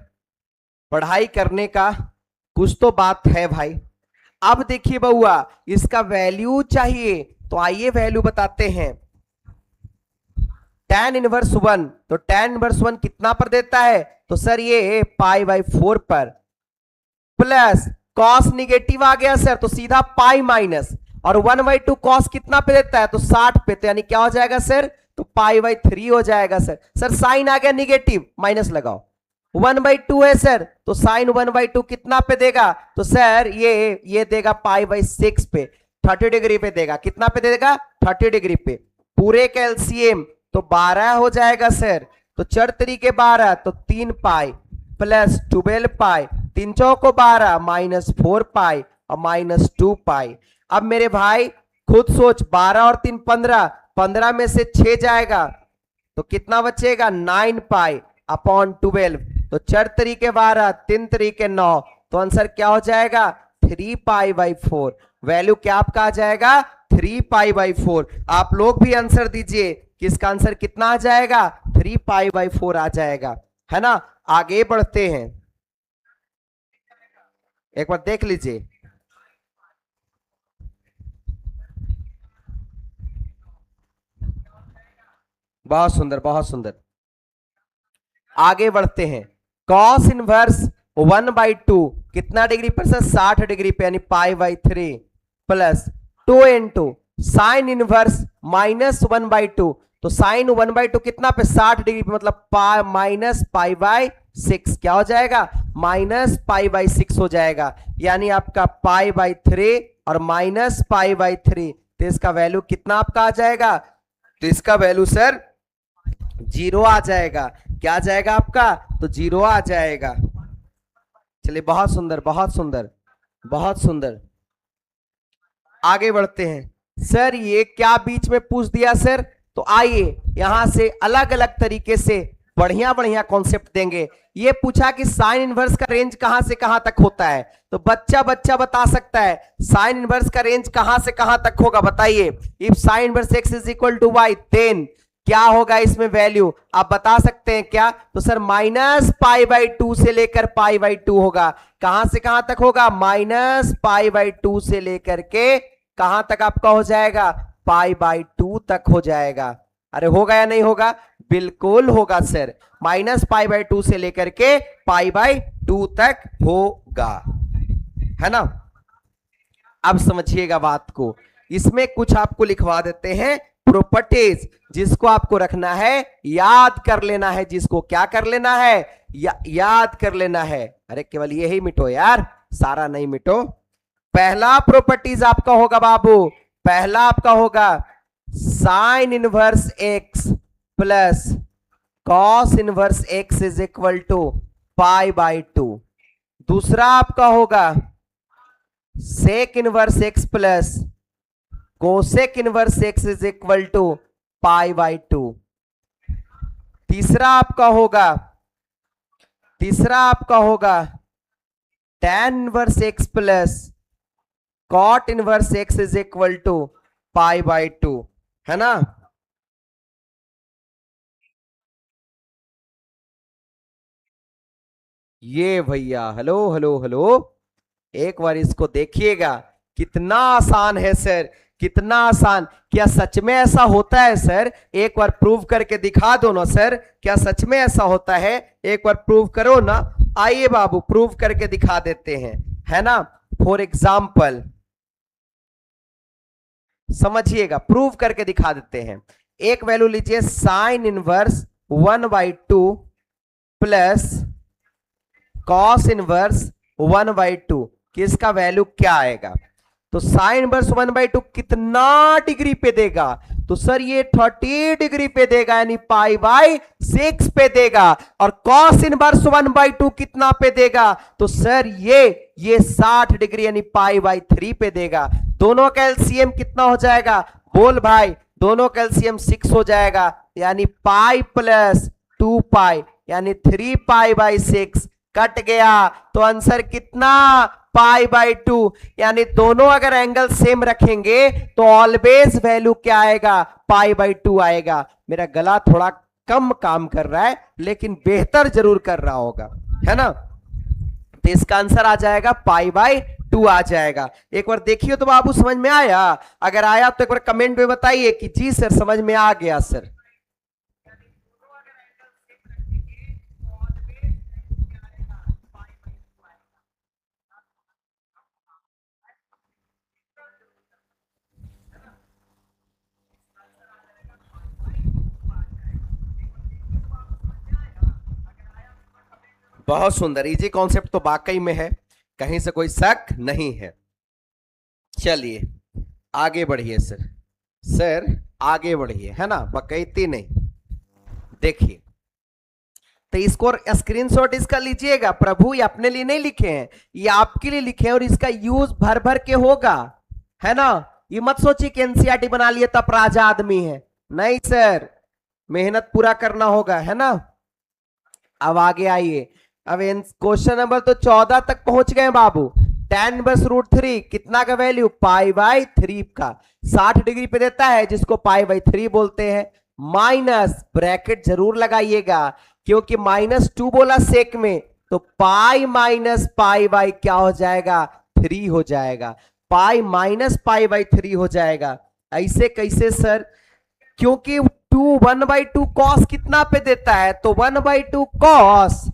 पढ़ाई करने का कुछ तो बात है भाई। अब देखिए बउआ, इसका वैल्यू चाहिए, तो आइए वैल्यू बताते हैं। tan इनवर्स 1, तो tan इनवर्स 1 कितना पर देता है, तो सर ये पाई/4 पर, प्लस कॉस निगेटिव आ गया सर, तो सीधा पाई माइनस, और 1/2 कॉस कितना पे देता है, तो 60 पे, तो यानी क्या हो जाएगा सर, तो पाई/3 हो जाएगा सर। सर साइन आ गया निगेटिव, माइनस लगाओ, 1/2 है सर, तो साइन 1/2 कितना पे देगा, तो सर ये देगा पाई/6 पे, 30 डिग्री पे देगा, कितना पे देगा 30 डिग्री पे, पूरे कैल्सियम तो 12 हो जाएगा सर, तो 4 तरीके 12, तो 3 पाई प्लस 12 पाई, 3 चौको 12 -4 पाई और -2 पाई। अब मेरे भाई खुद सोच, 12 और 3 15, 15 में से 6 जाएगा तो कितना बचेगा 9 पाई अपॉन 12, तो 4 तरीके 12, 3 तरीके 9, तो आंसर क्या हो जाएगा 3 पाई/4। वैल्यू क्या आपका आ जाएगा 3 पाई/4। आप लोग भी आंसर दीजिए कि इसका आंसर कितना आ जाएगा 3 पाई/4 आ जाएगा, है ना। आगे बढ़ते हैं, एक बार देख लीजिए, बहुत सुंदर बहुत सुंदर। आगे बढ़ते हैं, कॉस इनवर्स 1/2 कितना डिग्री पर सर 60 डिग्री पे, यानी पाई/3, प्लस 2 इंटू साइन इनवर्स -1/2, तो साइन 1/2 कितना पे 60 डिग्री पे, मतलब माइनस पाई बाई 6 क्या हो जाएगा, -π/6 हो जाएगा, यानी आपका π/3 और -π/3, तो इसका वैल्यू कितना आपका आ जाएगा, तो इसका वैल्यू सर 0 आ जाएगा। क्या आ जाएगा आपका, तो 0 आ जाएगा। चलिए बहुत सुंदर बहुत सुंदर बहुत सुंदर, आगे बढ़ते हैं। सर ये क्या बीच में पूछ दिया सर, तो आइए यहां से अलग अलग तरीके से बढ़िया बढ़िया कॉन्सेप्ट देंगे। ये पूछा कि साइन इनवर्स का रेंज कहां से कहां तक होता है, तो बच्चा बच्चा बता सकता है साइन इनवर्स का रेंज कहां से कहां तक होगा, बताइए। If sine inverse x is equal to y, then क्या होगा इसमें वैल्यू, आप बता सकते हैं क्या, तो सर -π/2 से लेकर π/2 होगा। कहां से कहां तक होगा, -π/2 से लेकर के कहां तक आपका हो जाएगा, π/2 तक हो जाएगा। अरे होगा या नहीं होगा, बिल्कुल होगा सर, -π/2 से लेकर के π/2 तक होगा, है ना। अब समझिएगा बात को, इसमें कुछ आपको लिखवा देते हैं प्रॉपर्टीज, जिसको आपको रखना है, याद कर लेना है, जिसको क्या कर लेना है, याद कर लेना है। अरे केवल यही मिटो यार, सारा नहीं मिटो। पहला प्रॉपर्टीज आपका होगा बाबू, पहला आपका होगा sine inverse x plus cos inverse x is equal to π/2। दूसरा आपका होगा sec inverse x plus cosec inverse x is equal to π/2। तीसरा आपका होगा tan inverse x plus cot inverse x is equal to π/2, है ना। ये भैया हेलो हेलो हेलो, एक बार इसको देखिएगा, कितना आसान है सर, कितना आसान। क्या सच में ऐसा होता है सर, एक बार प्रूव करके दिखा दो ना सर, क्या सच में ऐसा होता है, एक बार प्रूव करो ना। आइए बाबू प्रूव करके दिखा देते हैं, है ना। फॉर एग्जाम्पल समझिएगा, प्रूव करके दिखा देते हैं। एक वैल्यू लीजिए sign inverse 1/2 plus cos inverse 1/2, किसका वैल्यू क्या आएगा, तो साइन इनवर्स 1/2 कितना डिग्री पे देगा, तो सर ये 30 डिग्री पे देगा, यानी π/6 पे देगा। और कॉस इनवर्स 1/2 कितना पे देगा, तो सर ये 60 डिग्री यानी π/3 पे देगा। दोनों का एलसीएम कितना हो जाएगा, बोल भाई, दोनों का एलसीएम 6 हो जाएगा, यानी π + 2π यानी 3π/6 कट गया, तो आंसर कितना π/2, यानी दोनों अगर एंगल सेम रखेंगे तो ऑलवेज वैल्यू क्या आएगा, π/2 आएगा। मेरा गला थोड़ा कम काम कर रहा है लेकिन बेहतर जरूर कर रहा होगा, है ना। तो इसका आंसर आ जाएगा π/2 आ जाएगा। एक बार देखिए तो बाबू समझ में आया, अगर आया तो एक बार कमेंट में बताइए कि जी सर समझ में आ गया सर। बहुत सुंदर, इजी कॉन्सेप्ट तो वाकई में है, कहीं से कोई शक नहीं है। चलिए आगे बढ़िए सर, सर आगे बढ़िए, है ना, बकैती नहीं। देखिए तो इसको स्क्रीनशॉट इसका लीजिएगा, प्रभु ये अपने लिए नहीं लिखे हैं, ये आपके लिए लिखे हैं और इसका यूज भर भर के होगा, है ना। ये मत सोचिए कि एनसीईआरटी बना लिए तब राजा आदमी है, नहीं सर, मेहनत पूरा करना होगा, है ना। अब आगे आइए, अब क्वेश्चन नंबर तो 14 तक पहुंच गए बाबू। tan इनवर्स √3 कितना का वैल्यू, π/3 का, 60 डिग्री पे देता है जिसको π/3 बोलते हैं। माइनस ब्रैकेट जरूर लगाइएगा क्योंकि -2 बोला सेक में, तो पाई माइनस π/, क्या हो जाएगा, 3 हो जाएगा, पाई माइनस π/3 हो जाएगा। ऐसे कैसे सर, क्योंकि 1/2 कॉस कितना पे देता है, तो 1/2 कॉस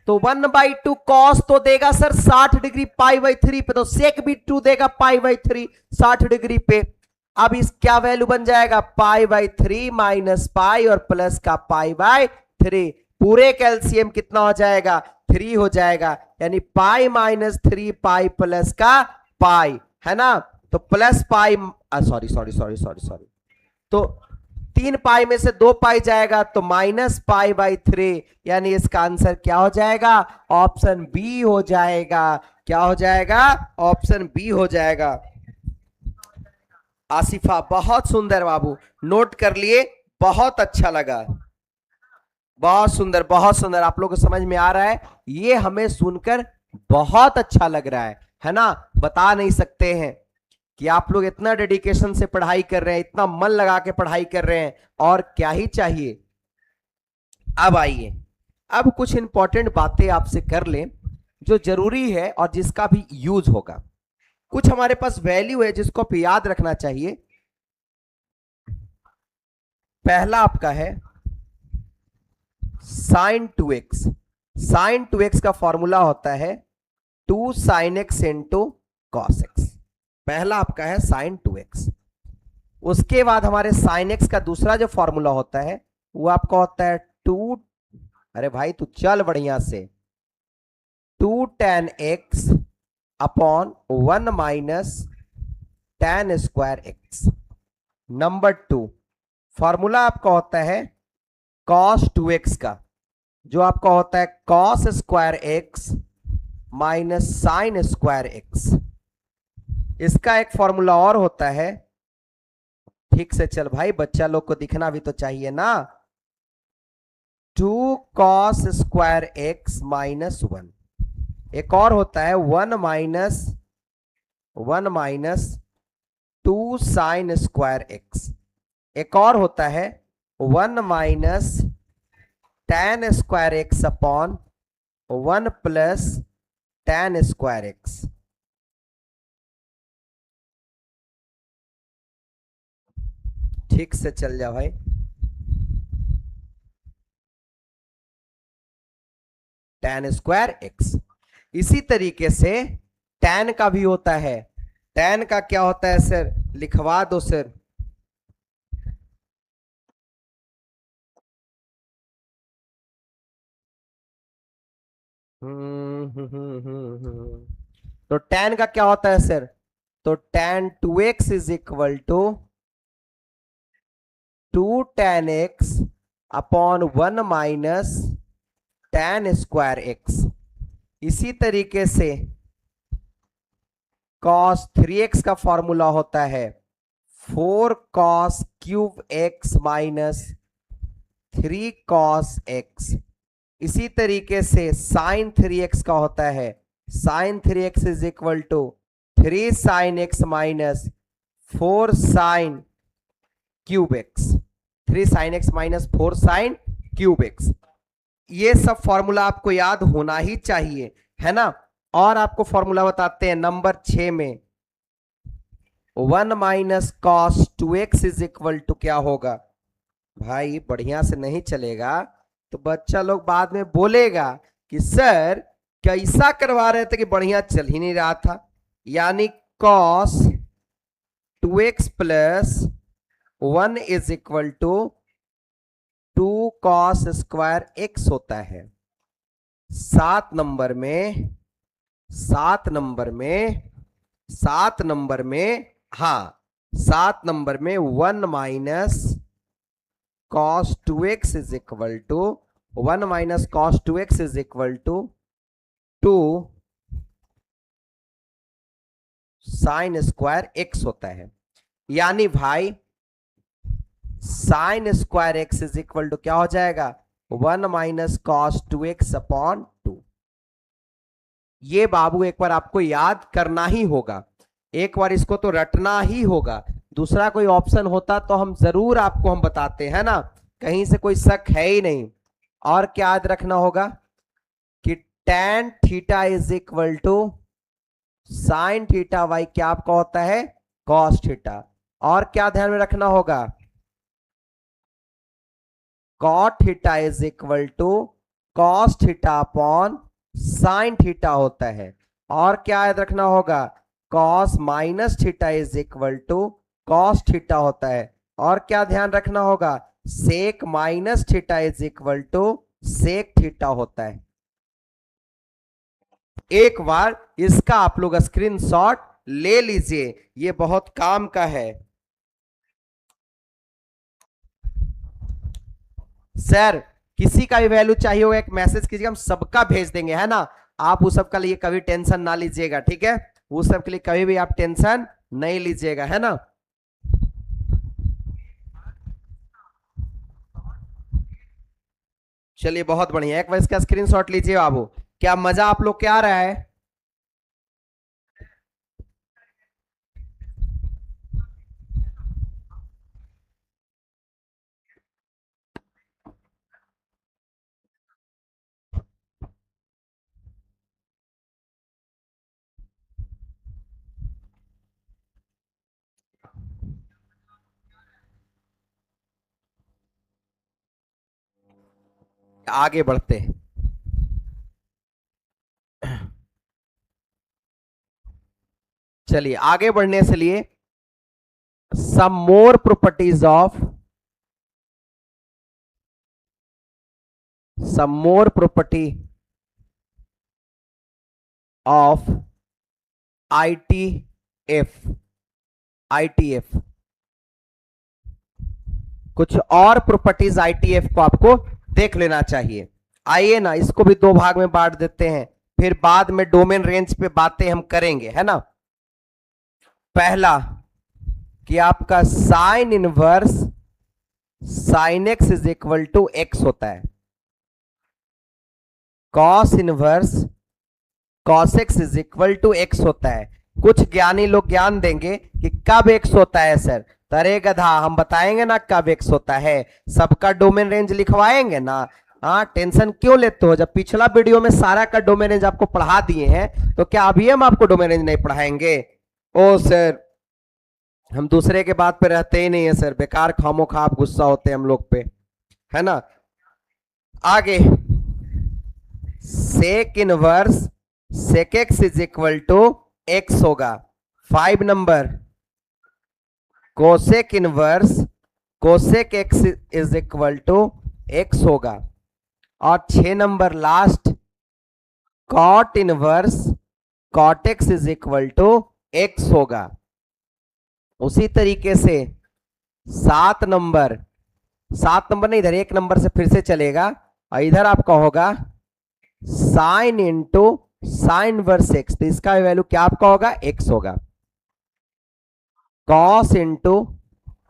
तो 1/2 कॉस तो देगा सर 60 डिग्री π/3 पे, तो सेक भी 2 देगा π/3 60 डिग्री पे। अब इस क्या वैल्यू बन जाएगा π/3 माइनस पाई और प्लस का π/3, पूरे कैल्सियम कितना हो जाएगा 3 हो जाएगा, यानी पाई माइनस 3 पाई प्लस का पाई, है ना। तो plus pi, sorry sorry sorry sorry sorry, तो 3 पाई में से 2 पाई जाएगा तो -π/3, यानी इसका आंसर क्या हो जाएगा ऑप्शन बी हो जाएगा। क्या हो जाएगा ऑप्शन बी हो जाएगा। आसिफा बहुत सुंदर बाबू, नोट कर लिए, बहुत अच्छा लगा, बहुत सुंदर बहुत सुंदर, आप लोगों को समझ में आ रहा है, ये हमें सुनकर बहुत अच्छा लग रहा है ना। बता नहीं सकते हैं कि आप लोग इतना डेडिकेशन से पढ़ाई कर रहे हैं, इतना मन लगा के पढ़ाई कर रहे हैं, और क्या ही चाहिए। अब आइए, अब कुछ इंपॉर्टेंट बातें आपसे कर लें जो जरूरी है और जिसका भी यूज होगा। कुछ हमारे पास वैल्यू है जिसको आप याद रखना चाहिए। पहला आपका है sin 2x। sin 2x का फॉर्मूला होता है 2 sin x into cos x. पहला आपका है sin 2x। उसके बाद हमारे sin x का दूसरा जो फॉर्मूला होता है वो आपका होता है 2, अरे भाई तू चल बढ़िया से, 2 tan x upon 1 minus tan square x। Number 2 formula आपका होता है cos 2x का, जो आपका होता है cos square x minus sign square x। इसका एक फॉर्मूला और होता है, ठीक से चल भाई, बच्चा लोग को दिखना भी तो चाहिए ना, 2 cos स्क्वायर x माइनस 1। एक और होता है 1 माइनस 2 साइन स्क्वायर x। एक और होता है 1 minus tan square x upon 1 plus tan square x। ठीक से चल जा भाई, tan स्क्वायर x। इसी तरीके से tan का भी होता है। tan का क्या होता है सर, लिखवा दो सर। तो tan का क्या होता है सर, तो tan 2x is equal to 2 tan x upon 1 minus tan square x। इसी तरीके से cos 3x का फॉर्मूला होता है 4 cos cube x minus 3 cos x। इसी तरीके से sin 3x का होता है sin 3x is equal to 3 sin x minus 4 sin cube x, 3 sin x minus 4 sin cube x। ये सब फॉर्मूला आपको याद होना ही चाहिए, है ना। और आपको फॉर्मूला बताते हैं नंबर 6 में, 1 minus cos 2x is equal to क्या होगा। भाई बढ़िया से नहीं चलेगा तो बच्चा लोग बाद में बोलेगा कि सर कैसा करवा रहे थे कि बढ़िया चल ही नहीं रहा था। यानी cos 2x plus 1 is equal to 2 cos square x होता है। 7 नंबर में हाँ 7 नंबर में 1 minus cos 2x is equal to 1 minus cos 2x is equal to 2 sine square x होता है। यानी भाई sine square x is equal to क्या हो जाएगा 1 माइनस cos 2x अपॉन 2। ये बाबू एक बार आपको याद करना ही होगा, एक बार इसको तो रटना ही होगा। दूसरा कोई ऑप्शन होता तो हम जरूर आपको हम बताते हैं ना, कहीं से कोई शक है ही नहीं। और क्या याद रखना होगा कि tan theta is equal to sine theta by क्या आपका होता है cos थीटा। और क्या ध्यान में रखना होगा, cot theta is equal to cos theta upon sine theta होता है। और क्या याद रखना होगा, cos minus theta is equal to cos theta होता है। और क्या ध्यान रखना होगा, sec minus theta is equal to sec theta होता है। एक बार इसका आप लोग स्क्रीनशॉट ले लीजिए, ये बहुत काम का है। सर किसी का भी वैल्यू चाहिए होगा एक मैसेज कीजिएगा, हम सबका भेज देंगे, है ना। आप उस सब का लिए कभी टेंशन ना लीजिएगा, ठीक है। उस सब के लिए कभी भी आप टेंशन नहीं लीजिएगा, है ना। चलिए बहुत बढ़िया, एक बार इसका स्क्रीनशॉट लीजिए बाबू। क्या मजा आप लोग क्या आ रहा है। आगे बढ़ते हैं। चलिए आगे बढ़ने से लिए some more properties of some more property of ITF कुछ और प्रॉपर्टीज ITF को आपको देख लेना चाहिए। आइए ना इसको भी दो भाग में बांट देते हैं, फिर बाद में डोमेन रेंज पे बातें हम करेंगे, है ना। पहला कि आपका sine inverse sine x is equal to x होता है, cos inverse cos x is equal to x होता है। कुछ ज्ञानी लोग ज्ञान देंगे कि कब एक्स होता है सर, तरे गधा हम बताएंगे ना कब एक्स होता है, सबका डोमेन रेंज लिखवाएंगे ना। हाँ टेंशन क्यों लेते हो, जब पिछला वीडियो में सारा का डोमेन रेंज आपको पढ़ा दिए हैं तो क्या अभी हम आपको डोमेन रेंज नहीं पढ़ाएंगे। ओ सर हम दूसरे के बात पे रहते ही नहीं है सर, बेकार खामो खा आप गुस्सा होते हैं हम लोग पे, है ना। आगे sec inverse sec x is equal to x होगा। 5 number cosec inverse cosec x is equal to x होगा। और 6 number last cot inverse cot x is equal to x होगा। उसी तरीके से 7 नंबर नहीं, इधर 1 नंबर से फिर से चलेगा और इधर आपका होगा sine into sine inverse x, तो इसका वैल्यू क्या आपका होगा एक्स होगा। Cos into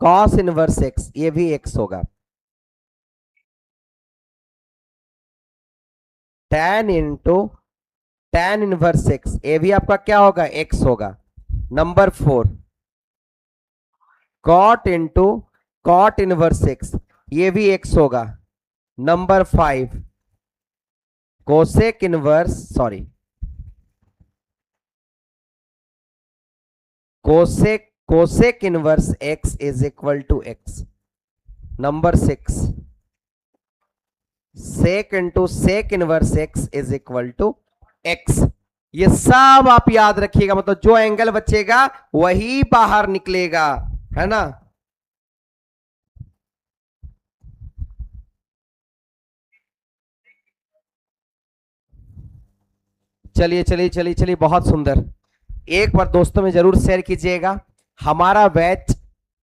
cos inverse x, ये भी एक्स होगा। Tan into tan inverse x, ये भी आपका क्या होगा एक्स होगा। Number 4 cot into cot inverse x, ये भी एक्स होगा। Number 5 cosec inverse cosec inverse x is equal to x. Number 6 sec into sec inverse x is equal to x. ये सब आप याद रखिएगा, मतलब जो एंगल बचेगा वही बाहर निकलेगा, है ना। चलिए चलिए चलिए चलिए बहुत सुंदर। एक बार दोस्तों में जरूर शेयर कीजिएगा। हमारा बैच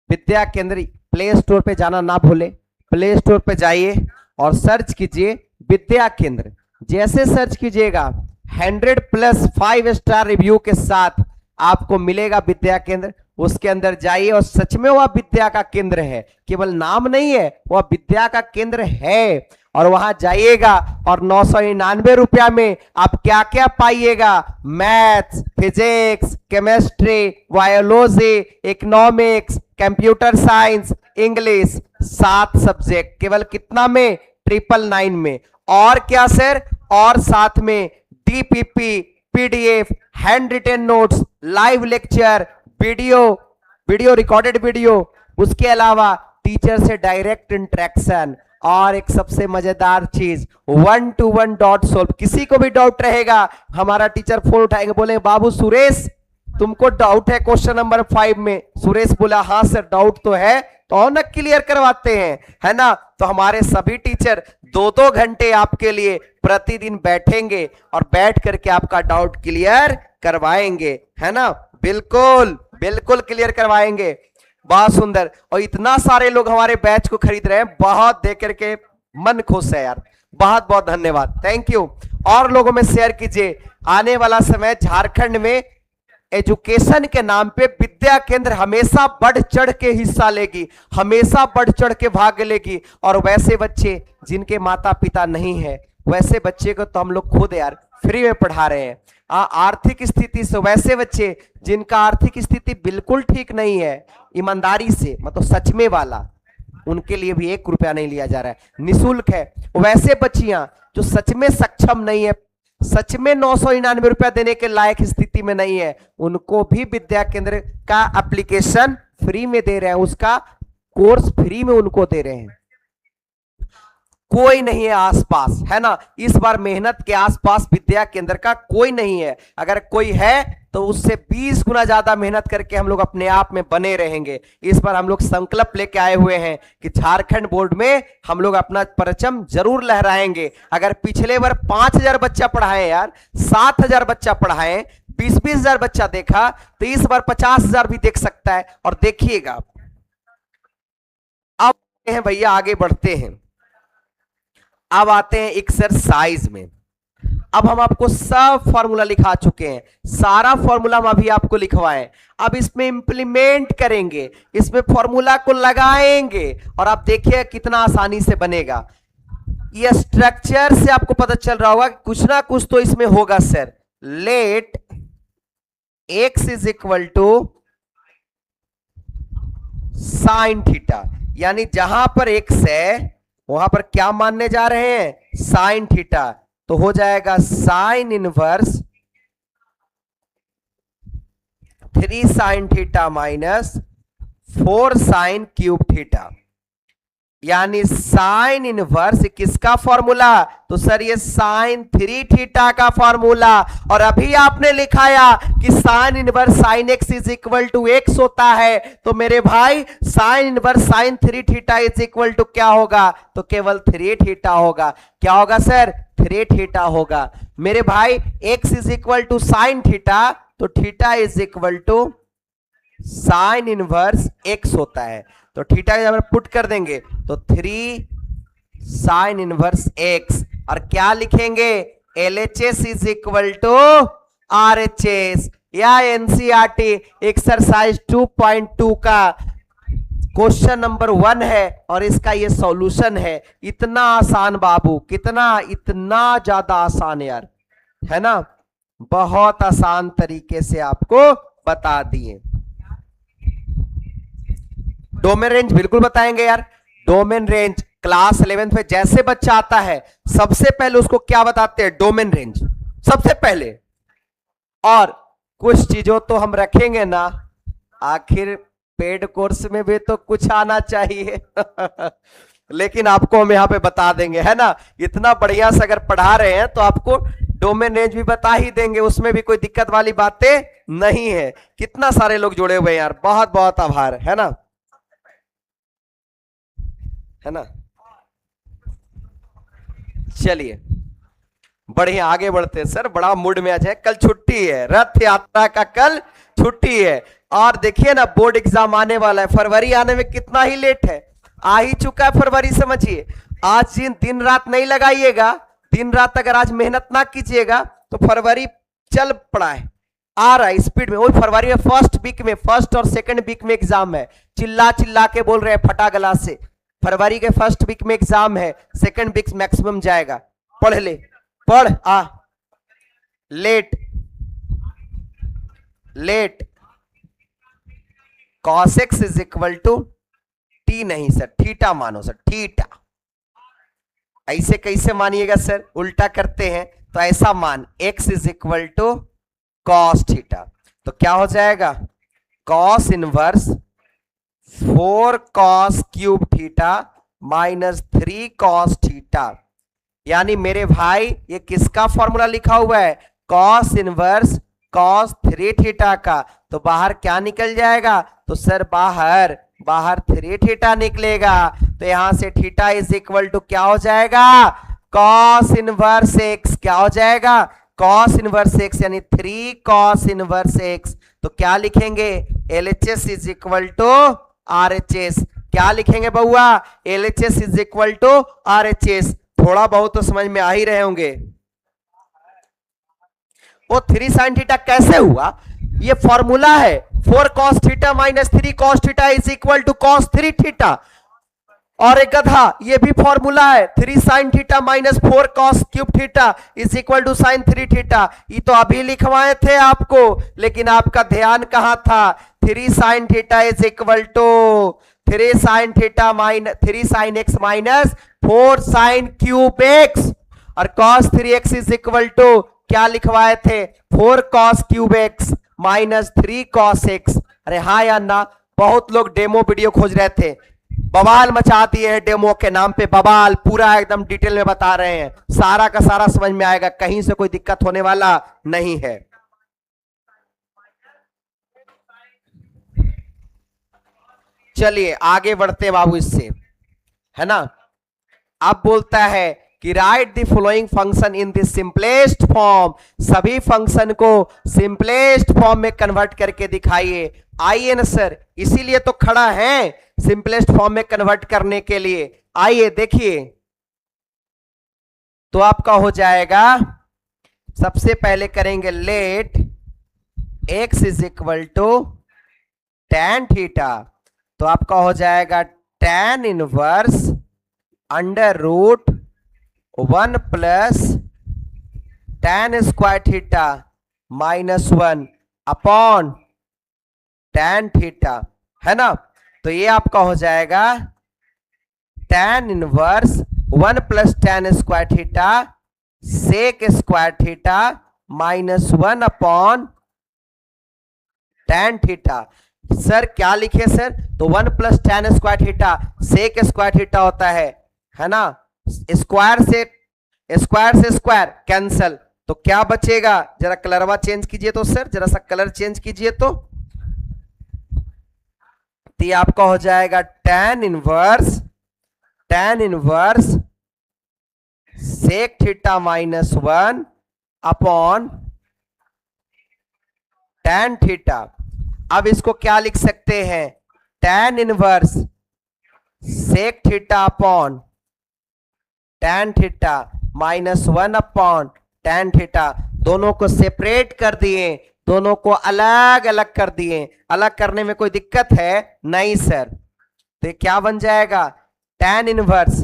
विद्या केंद्र प्ले स्टोर पे जाना ना भूले, प्ले स्टोर पे जाइए और सर्च कीजिए विद्या केंद्र। जैसे सर्च कीजिएगा 100+ 5 स्टार रिव्यू के साथ आपको मिलेगा विद्या केंद्र। उसके अंदर जाइए और सच में वह विद्या का केंद्र है, केवल नाम नहीं है, वह विद्या का केंद्र है। और वहां जाइएगा और 999 रुपया में आप क्या क्या पाइएगा, maths, physics, chemistry, biology, economics, computer science, English, 7 subject केवल कितना में 999 में। और क्या सर, और साथ में DPP, PDF, handwritten notes, live lecture, video recorded video, उसके अलावा टीचर से डायरेक्ट इंटरेक्शन, और एक सबसे मजेदार चीज 1-to-1 डॉट सोल्व। किसी को भी डाउट रहेगा हमारा टीचर फोन उठाएंगे, बोले बाबू सुरेश तुमको डाउट है क्वेश्चन नंबर 5 में। सुरेश बोला हाँ सर डाउट तो है, तो और न क्लियर करवाते हैं, है ना। तो हमारे सभी टीचर 2-2 घंटे आपके लिए प्रतिदिन बैठेंगे और बैठ करके आपका डाउट क्लियर करवाएंगे, है ना। बिल्कुल बिल्कुल क्लियर करवाएंगे। बहुत सुंदर। और इतना सारे लोग हमारे बैच को खरीद रहे हैं, बहुत देख करके मन खुश है यार। बहुत बहुत धन्यवाद, थैंक यू। और लोगों में शेयर कीजिए। आने वाला समय झारखंड में एजुकेशन के नाम पे विद्या केंद्र हमेशा बढ़ चढ़ के हिस्सा लेगी, हमेशा बढ़ चढ़ के भाग लेगी। और वैसे बच्चे जिनके माता पिता नहीं है, वैसे बच्चे को तो हम लोग खुद यार फ्री में पढ़ा रहे हैं। आर्थिक स्थिति से वैसे बच्चे जिनका आर्थिक स्थिति बिल्कुल ठीक नहीं है, ईमानदारी से मतलब सच में वाला, उनके लिए भी 1 रुपया नहीं लिया जा रहा है, निःशुल्क है। वैसे बच्चियां जो सच में सक्षम नहीं है, सच में 999 रुपया देने के लायक स्थिति में नहीं है, उनको भी विद्या केंद्र का एप्लीकेशन फ्री में दे रहे हैं, उसका कोर्स फ्री में उनको दे रहे हैं। कोई नहीं है आसपास, है ना। इस बार मेहनत के आसपास विद्या केंद्र का कोई नहीं है। अगर कोई है तो उससे 20 गुना ज्यादा मेहनत करके हम लोग अपने आप में बने रहेंगे। इस बार हम लोग संकल्प लेके आए हुए हैं कि झारखंड बोर्ड में हम लोग अपना परचम जरूर लहराएंगे। अगर पिछले बार 5000 बच्चा पढ़ाए यार, 7000 बच्चा पढ़ाए, 20-20 हजार बच्चा देखा, तो इस बार 50,000 भी देख सकता है। और देखिएगा अब भैया आगे बढ़ते हैं। अब आते हैं एक्सरसाइज में। अब हम आपको सब फॉर्मूला लिखा चुके हैं, सारा फॉर्मूला हम अभी आपको लिखवाएं। अब इसमें इंप्लीमेंट करेंगे, इसमें फॉर्मूला को लगाएंगे और आप देखिए कितना आसानी से बनेगा। ये स्ट्रक्चर से आपको पता चल रहा होगा कुछ ना कुछ तो इसमें होगा sir. Let x is equal to sine theta, यानी जहां पर x है वहां पर क्या मानने जा रहे हैं, साइन थीटा। तो हो जाएगा sine inverse 3 sine theta minus 4 sine cube theta, यानी साइन इनवर्स किसका फॉर्मूला, तो सर ये साइन 3 थीटा का फॉर्मूला। और अभी आपने लिखाया कि sine inverse sine x is equal to x होता है, तो मेरे भाई sine inverse sine 3 theta is equal to क्या होगा, तो केवल 3 थीटा होगा। क्या होगा सर, 3 थीटा होगा। मेरे भाई x is equal to sine theta, तो theta is equal to sine inverse x होता है। तो थीटा जब पुट कर देंगे तो 3 साइन इनवर्स एक्स, और क्या लिखेंगे, LHS is equal to RHS। या NCERT एक्सरसाइज 2.2 का क्वेश्चन नंबर 1 है और इसका ये सॉल्यूशन है। इतना आसान बाबू, कितना, इतना ज्यादा आसान यार, है ना। बहुत आसान तरीके से आपको बता दिए। डोमेन रेंज बिल्कुल बताएंगे यार। डोमेन रेंज क्लास 11th में जैसे बच्चा आता है सबसे पहले उसको क्या बताते हैं, डोमेन रेंज सबसे पहले। और कुछ चीजों तो हम रखेंगे ना, आखिर पेड कोर्स में भी तो कुछ आना चाहिए लेकिन आपको हम यहाँ पे बता देंगे, है ना। इतना बढ़िया से अगर पढ़ा रहे हैं तो आपको डोमेन रेंज भी बता ही देंगे, उसमें भी कोई दिक्कत वाली बातें नहीं है। कितना सारे लोग जुड़े हुए हैं यार, बहुत बहुत आभार, है ना, है ना। चलिए बढ़िया आगे बढ़ते हैं सर, बड़ा मूड में आज है। कल छुट्टी है, रथ यात्रा का कल छुट्टी है। और देखिए ना बोर्ड एग्जाम आने वाला है, फरवरी आने में कितना ही लेट है, आ ही चुका है फरवरी, समझिए। आज दिन रात नहीं लगाइएगा, दिन रात अगर आज मेहनत ना कीजिएगा तो फरवरी चल पड़ा है, आ रहा है स्पीड में। वही फरवरी में फर्स्ट वीक में, फर्स्ट और सेकंड वीक में एग्जाम है। चिल्ला चिल्ला के बोल रहे हैं फटा गला से, फरवरी के फर्स्ट वीक में एग्जाम है, सेकंड वीक मैक्सिमम जाएगा। पढ़ ले, पढ़ आ। Let let cos x is equal to T, नहीं सर थीटा मानो सर, थीटा। ऐसे कैसे मानिएगा सर, उल्टा करते हैं तो ऐसा मान, x is equal to cos theta. तो क्या हो जाएगा, cos inverse 4 cos cube theta minus 3 cos theta. यानी मेरे भाई ये किसका फॉर्मूला लिखा हुआ है? कॉस इनवर्स कॉस 3 थीटा का। तो बाहर क्या निकल जाएगा? तो सर बाहर 3 थीटा निकलेगा। तो यहां से थीटा इज इक्वल टू क्या हो जाएगा? Cos inverse x. क्या हो जाएगा? कॉस इनवर्स एक्स, यानी 3 कॉस इनवर्स एक्स। तो क्या लिखेंगे? LHS is equal to RHS। क्या लिखेंगे बउआ? LHS is equal to RHS। थोड़ा बहुत तो समझ में आ ही रहे होंगे। वो 3 साइन थीटा कैसे हुआ? ये फॉर्मूला है 4 cos theta minus 3 cos theta is equal to cos 3 theta. और एक गधा, ये भी फॉर्मूला है 3 sine theta minus 4 cos cube theta is equal to sine 3 theta. ये तो अभी लिखवाए थे आपको, लेकिन आपका ध्यान कहां था? 3 sine theta is equal to 3 sine theta minus 3 sine x minus 4 sine cube x. और cos 3x is equal to क्या लिखवाए थे? 4 cos cube x minus 3 cos x. अरे हाँ या ना? बहुत लोग डेमो वीडियो खोज रहे थे, बवाल मचा दिए हैं डेमो के नाम पे। बवाल पूरा एकदम डिटेल में बता रहे हैं, सारा का सारा समझ में आएगा, कहीं से कोई दिक्कत होने वाला नहीं है। चलिए आगे बढ़ते हैं बाबू इससे, है ना। अब बोलता है कि right the following function in the simplest form. सभी फंक्शन को सिंपलेस्ट फॉर्म में कन्वर्ट करके दिखाइए। आइए ना सर, इसीलिए तो खड़ा है सिंपलेस्ट फॉर्म में कन्वर्ट करने के लिए। आइए देखिए, तो आपका हो जाएगा, सबसे पहले करेंगे let x is equal to tan theta. तो आपका हो जाएगा tan inverse under root 1 plus tan square theta minus 1 upon tan theta, है ना। तो ये आपका हो जाएगा tan inverse 1 plus tan square theta sec square theta minus 1 upon tan theta. Sir क्या लिखे सर? तो 1 plus tan square theta sec square theta होता है ना। स्क्वायर से स्क्वायर कैंसल, तो क्या बचेगा? जरा कलरवा चेंज कीजिए तो सर, जरा सा कलर चेंज कीजिए तो ये आपका हो जाएगा tan inverse sec theta minus 1 upon tan theta. अब इसको क्या लिख सकते हैं? tan inverse sec theta upon tan theta minus 1 upon tan theta. दोनों को सेपरेट कर दिए, दोनों को अलग अलग कर दिए। अलग करने में कोई दिक्कत है? नहीं सर। तो ये क्या बन जाएगा? tan इनवर्स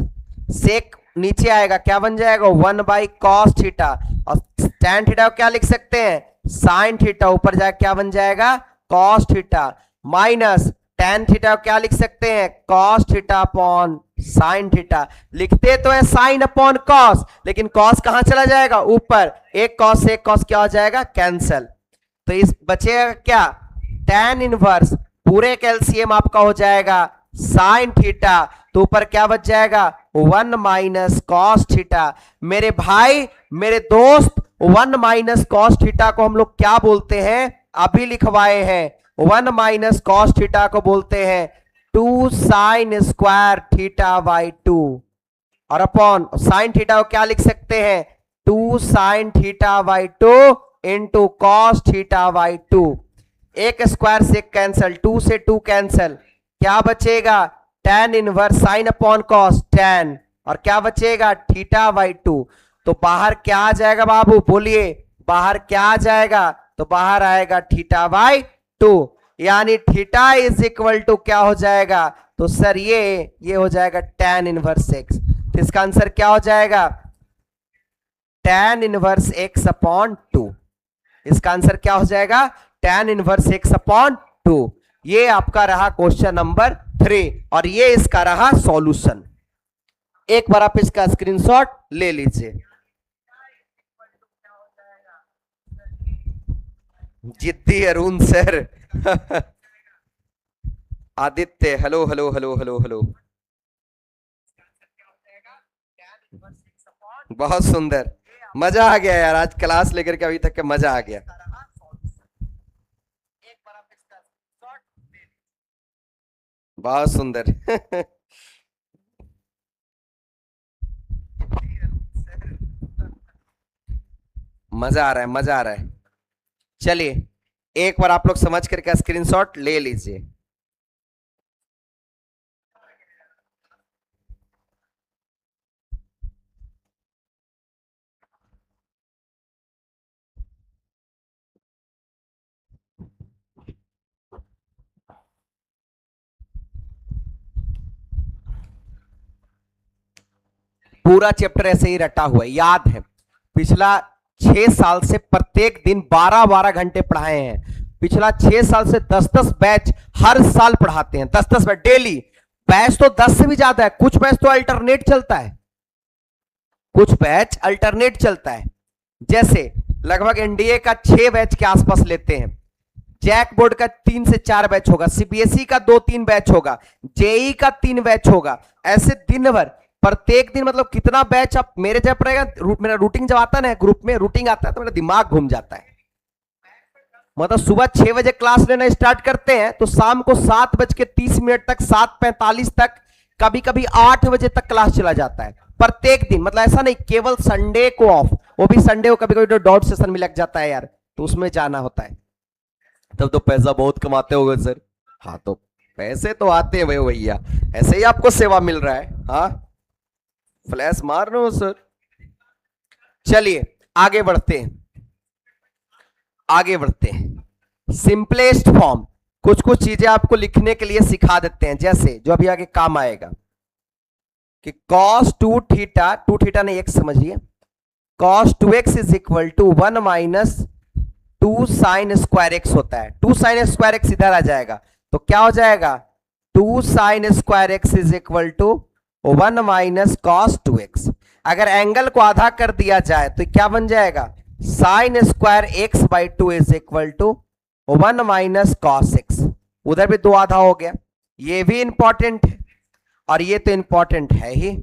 सेक नीचे आएगा, क्या बन जाएगा? 1 बाई कॉस थीटा। और tan थीटा को क्या लिख सकते हैं? Sine theta. ऊपर जाकर क्या बन जाएगा? Cos theta minus tan theta को क्या लिख सकते हैं? Cos theta upon sine theta. लिखते तो है साइन अपॉन कॉस, लेकिन कॉस कहां चला जाएगा? ऊपर। एक कॉस क्या हो जाएगा? कैंसल। तो इस बचेगा क्या? tan इनवर्स पूरे कैल्सियम आपका हो जाएगा साइन थीटा। तो ऊपर क्या बच जाएगा? 1 माइनस कॉस थीटा। मेरे भाई मेरे दोस्त 1 माइनस कॉस थीटा को हम लोग क्या बोलते हैं? अभी लिखवाए हैं। 1 माइनस कॉस थीटा को बोलते हैं 2 साइन स्क्वायर थीटा बाई 2। और अपॉन साइन थीटा को क्या लिख सकते हैं? 2 sine theta by 2 into cos theta by 2। एक स्क्वायर से कैंसल, 2 से 2 कैंसल, क्या बचेगा? tan inverse sine upon cos tan, और क्या बचेगा? Theta by 2। तो बाहर क्या आ जाएगा बाबू? बोलिए बाहर क्या आ जाएगा? तो बाहर आएगा थीटा बाई 2। यानी थीटा इज इक्वल टू क्या हो जाएगा? तो सर ये हो जाएगा tan इनवर्स x। तो इसका आंसर क्या हो जाएगा? tan inverse x upon 2। इसका आंसर क्या हो जाएगा? tan inverse x upon 2। ये आपका रहा क्वेश्चन नंबर 3 और ये इसका रहा सॉल्यूशन। एक बार आप इसका स्क्रीनशॉट ले लीजिए। जिद्दी Arun sir Aditya hello hello hello hello hello. बहुत सुंदर, मजा आ गया यार, आज क्लास लेकर के अभी तक के मजा आ गया। बहुत सुंदर। मजा आ रहा है, मजा आ रहा है। चलिए एक बार आप लोग समझ करके स्क्रीनशॉट ले लीजिए। पूरा चैप्टर ऐसे ही रटा हुआ है, याद है पिछला 6 साल से प्रत्येक दिन 12-12 घंटे पढ़ाए हैं। पिछला 6 साल से 10-10 बैच हर साल पढ़ाते हैं, 10-10 बैच डेली। बैच तो 10 से भी ज्यादा है, कुछ बैच तो अल्टरनेट चलता है, कुछ बैच अल्टरनेट चलता है। जैसे लगभग एनडीए का 6 बैच के आसपास लेते हैं, जैक बोर्ड का 3 से 4 बैच होगा, सीबीएसई का 2-3 बैच होगा, जेई का 3 बैच होगा। ऐसे दिन भर प्रत्येक दिन मतलब कितना बैच आप मेरे जब रहेगा। मेरा रूटीन जब आता है ना, ग्रुप में रूटीन आता है तो मेरा दिमाग घूम जाता है। मतलब सुबह 6 बजे क्लास लेना स्टार्ट करते हैं तो शाम को 7:30 तक, 7:45 तक, कभी कभी 8 बजे तक क्लास चला जाता है प्रत्येक दिन। मतलब ऐसा नहीं केवल संडे को ऑफ, वो भी संडे को कभी कभी डॉट सेशन में लग जाता है यार, तो उसमें जाना होता है। तब तो पैसा बहुत कमाते होगे सर। हाँ तो पैसे तो आते हैं भाई भैया, ऐसे ही आपको सेवा मिल रहा है। हाँ फ्लैश मार रहे हो सर। चलिए आगे बढ़ते हैं, आगे बढ़ते हैं। सिंपलेस्ट फॉर्म, कुछ कुछ चीजें आपको लिखने के लिए सिखा देते हैं, जैसे जो अभी आगे काम आएगा कि cos 2θ, 2θ ने x समझिए, cos 2x is equal to 1 minus 2 sine square x होता है। 2 साइन स्क्वायर एक्स इधर आ जाएगा तो क्या हो जाएगा, 2 sine square x is equal to 1 minus cos 2x। अगर एंगल को आधा कर दिया जाए तो क्या बन जाएगा, sine square x by 2 is equal to 1 minus cos x. उधर भी 2 आधा हो गया। ये भी इंपॉर्टेंट है और ये तो इंपॉर्टेंट है ही।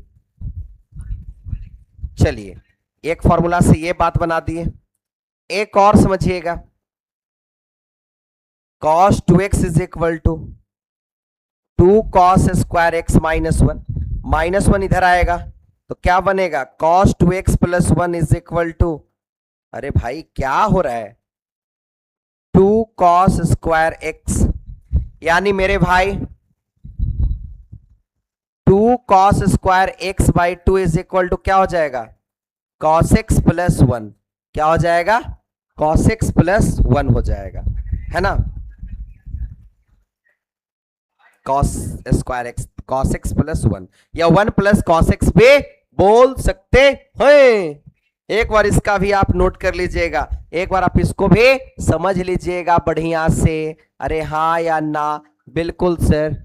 चलिए एक फॉर्मूला से ये बात बना दिए, एक और समझिएगा, cos 2x is equal to 2 cos square x minus 1, minus 1 इधर आएगा तो क्या बनेगा, cos 2x plus 1 is equal to, अरे भाई क्या हो रहा है, 2 cos स्क्वायर एक्स। यानी मेरे भाई 2 cos square x by 2 is equal to क्या हो जाएगा, cos x प्लस 1। क्या हो जाएगा, cos x प्लस 1 हो जाएगा, है ना। cos square x, cos x plus 1 या 1 प्लस cos x भी बोल सकते हैं। एक बार इसका भी आप नोट कर लीजिएगा, एक बार आप इसको भी समझ लीजिएगा बढ़िया से। अरे हाँ या ना, बिल्कुल सर।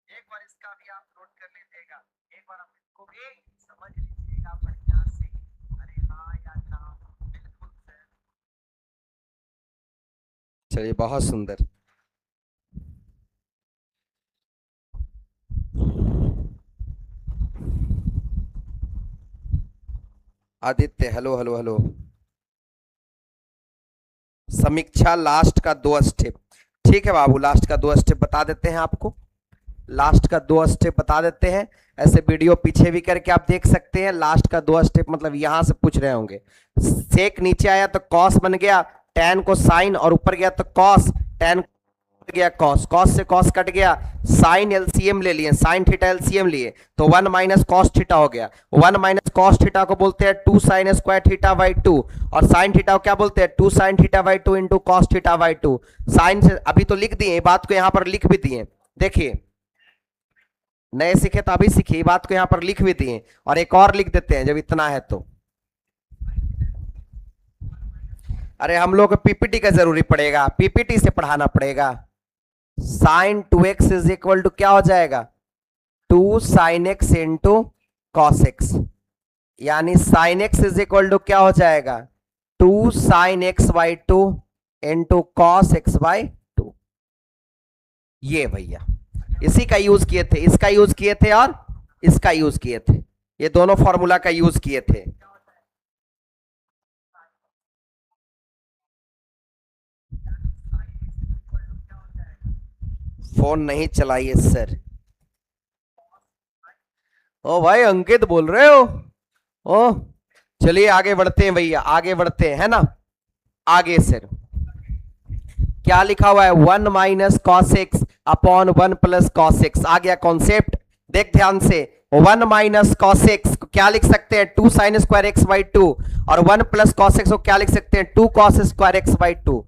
एक बार इसका भी आप नोट कर लीजिएगा, एक बार आप इसको भी समझ लीजिएगा बढ़िया से। अरे हाँ या ना, बिल्कुल सर। चलिए बहुत सुंदर। Aditya hello hello hello. समीक्षा लास्ट का 2 स्टेप, ठीक है बाबू, लास्ट का 2 स्टेप बता देते हैं आपको, लास्ट का 2 स्टेप बता देते हैं। ऐसे वीडियो पीछे भी करके आप देख सकते हैं। लास्ट का 2 स्टेप मतलब यहां से पूछ रहे होंगे, सेक नीचे आया तो कॉस बन गया, टैन को साइन, और ऊपर गया तो कॉस, टैन गया कॉस, कॉस से कॉस कट गया, साइन एलसीएम ले लिए, साइन थीटा एलसीएम लिए तो 1 माइनस कॉस थीटा हो गया। 1 माइनस कॉस थीटा को बोलते हैं 2 साइन स्क्वायर थीटा बाई 2, और साइन थीटा को क्या बोलते हैं, 2 sine theta by 2 into cos theta by 2। Sine से अभी तो लिख दिए, बात को यहां पर लिख भी दिए, देखिए नए सीखे तो अभी सीखिए, बात को यहां पर लिख भी दिए, और एक और लिख देते हैं जब इतना है तो। अरे हम लोग को पीपीटी का जरूरी पड़ेगा, पीपीटी से पढ़ाना पड़ेगा। Sign 2x is equal to क्या हो जाएगा, 2 sine x into cos x, यानी sine x is equal to क्या हो जाएगा, 2 sine x by two into cos x by two. ये भैया इसी का यूज किए थे, इसका यूज किए थे और इसका यूज किए थे, ये दोनों फॉर्मूला का यूज किए थे। फोन नहीं चलाइए सर। ओ भाई अंकित बोल रहे हो? ओ चलिए आगे बढ़ते हैं भैया, आगे बढ़ते हैं, है ना। आगे सर क्या लिखा हुआ है, 1 minus cos x upon 1 plus cos x. आ गया कॉन्सेप्ट, देख ध्यान से। 1 माइनस कॉस एक्स को क्या लिख सकते हैं, 2 sine square x by two, और 1 प्लस कॉस एक्स को क्या लिख सकते हैं, 2 cos square x by two.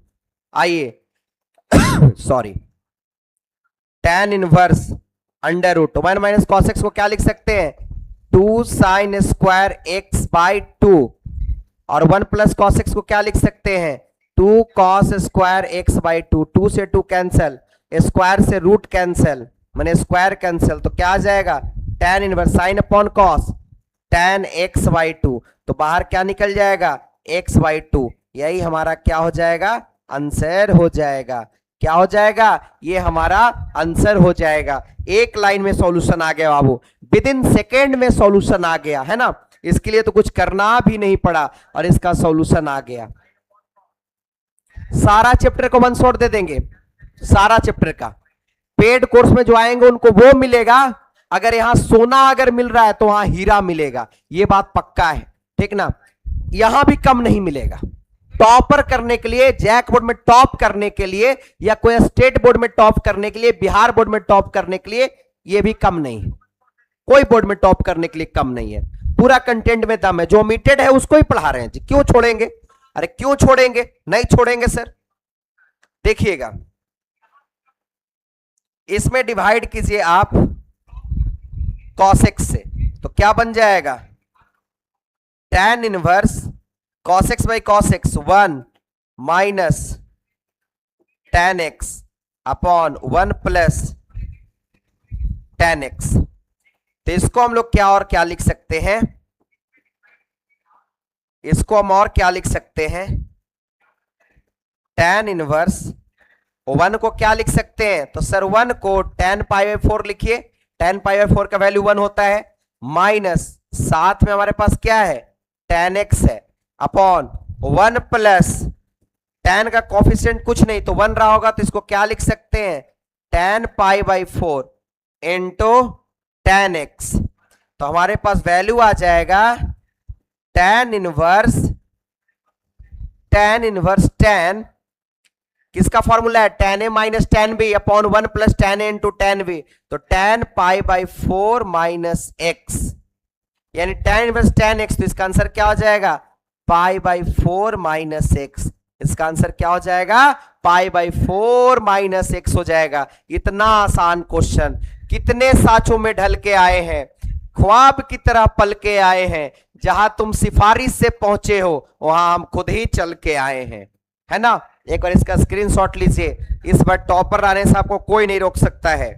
आइए sorry, tan inverse under root 1 minus cos x को क्या लिख सकते हैं, 2 sine square x by two, और 1 प्लस कॉस एक्स को क्या लिख सकते हैं, 2 cos square x by to. 2 से 2 कैंसल, स्क्वायर से रूट कैंसल, मैंने स्क्वायर कैंसल, तो क्या आ जाएगा, tan inverse sine upon cos tan x by to. तो बाहर क्या निकल जाएगा, एक्स बाई टू। यही हमारा क्या हो जाएगा, आंसर हो जाएगा। क्या हो जाएगा, ये हमारा आंसर हो जाएगा। एक लाइन में सॉल्यूशन आ गया बाबू, विद इन सेकेंड में सॉल्यूशन आ गया, है ना। इसके लिए तो कुछ करना भी नहीं पड़ा और इसका सॉल्यूशन आ गया। सारा चैप्टर को वन शॉट दे देंगे, सारा चैप्टर का। पेड कोर्स में जो आएंगे उनको वो मिलेगा, अगर यहां सोना अगर मिल रहा है तो वहां हीरा मिलेगा, ये बात पक्का है, ठीक ना। यहां भी कम नहीं मिलेगा। टॉपर करने के लिए, जैक बोर्ड में टॉप करने के लिए, या कोई स्टेट बोर्ड में टॉप करने के लिए, बिहार बोर्ड में टॉप करने के लिए, ये भी कम नहीं है। कोई बोर्ड में टॉप करने के लिए कम नहीं है। पूरा कंटेंट में दम है, जो ओमिटेड है उसको ही पढ़ा रहे हैं जी। क्यों छोड़ेंगे, अरे क्यों छोड़ेंगे, नहीं छोड़ेंगे सर। देखिएगा, इसमें डिवाइड कीजिए आप cos x से, तो क्या बन जाएगा, tan inverse cos x by cos x 1 minus tan x upon 1 plus tan x। तो इसको हम लोग क्या और क्या लिख सकते हैं, इसको हम और क्या लिख सकते हैं, tan इनवर्स 1 को क्या लिख सकते हैं, तो सर 1 को tan पाई बाई 4 लिखिए, tan पाई बाई 4 का वैल्यू 1 होता है, माइनस साथ में हमारे पास क्या है, tan x है, अपॉन 1 प्लस tan का कोफिशिएंट कुछ नहीं तो 1 रहा होगा, तो इसको क्या लिख सकते हैं, tan pi by 4 into tan x। तो हमारे पास वैल्यू आ जाएगा tan इनवर्स tan किसका फॉर्मूला है, tan a minus tan b upon 1 plus tan a into tan b। तो tan pi by 4 minus x, यानी tan इनवर्स tan x। तो इसका answer क्या हो जाएगा, पाई बाई 4 माइनस x। इसका आंसर क्या हो जाएगा, पाई बाई 4 माइनस x हो जाएगा। इतना आसान क्वेश्चन कितने साँचों में ढल के आए हैं, ख्वाब की तरह पल के आए हैं। जहां तुम सिफारिश से पहुंचे हो वहां हम खुद ही चल के आए हैं, है ना। एक बार इसका स्क्रीनशॉट लीजिए, इस बार टॉपर आने से आपको कोई नहीं रोक सकता है।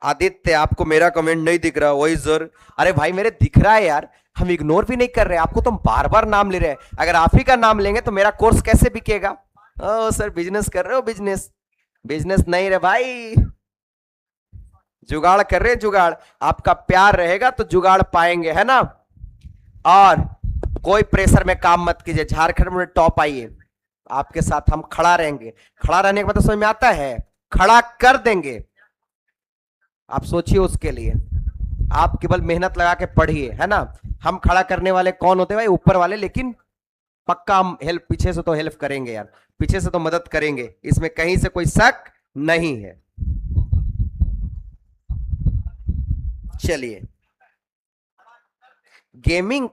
आदित्य आपको मेरा कमेंट नहीं दिख रहा, वही जर, अरे भाई मेरे दिख रहा है यार, हम इग्नोर भी नहीं कर रहे, आपको तुम बार बार नाम ले रहे हैं। अगर आप ही का नाम लेंगे तो मेरा कोर्स कैसे बिकेगा। ओ सर बिजनेस कर रहे हो, बिजनेस, बिजनेस नहीं रे भाई, जुगाड़ कर रहे, जुगाड़। आपका प्यार रहेगा तो जुगाड़ पाएंगे, है ना। और कोई प्रेशर में काम मत कीजिए, झारखंड में टॉप आइए, आपके साथ हम खड़ा रहेंगे। खड़ा रहने के बाद समझ में आता है, खड़ा कर देंगे। आप सोचिए उसके लिए, आप केवल मेहनत लगा के पढ़िए, है ना। हम खड़ा करने वाले कौन होते हैं भाई, ऊपर वाले। लेकिन पक्का हम हेल्प, पीछे से तो हेल्प करेंगे यार, पीछे से तो मदद करेंगे, इसमें कहीं से कोई शक नहीं है। चलिए, गेमिंग,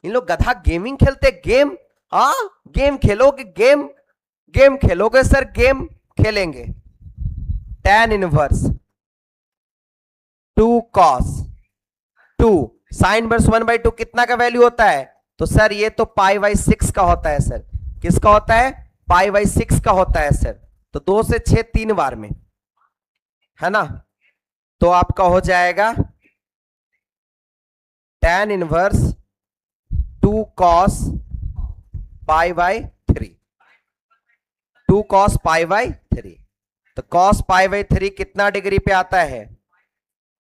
इन लोग गधा गेमिंग खेलते, गेम, हाँ गेम खेलोगे, गेम गेम खेलोगे सर, गेम खेलेंगे। tan inverse 2 cos 2 sign inverse 1/2 कितना का वैल्यू होता है, तो सर ये तो पाई बाई 6 का होता है सर। किसका होता है, पाई बाई 6 का होता है सर। तो 2 से 6 3 बार में, है ना। तो आपका हो जाएगा tan inverse 2 2 cos pi by 3, 2 cos pi by 3। तो cos पाई बाई 3 कितना डिग्री पे आता है?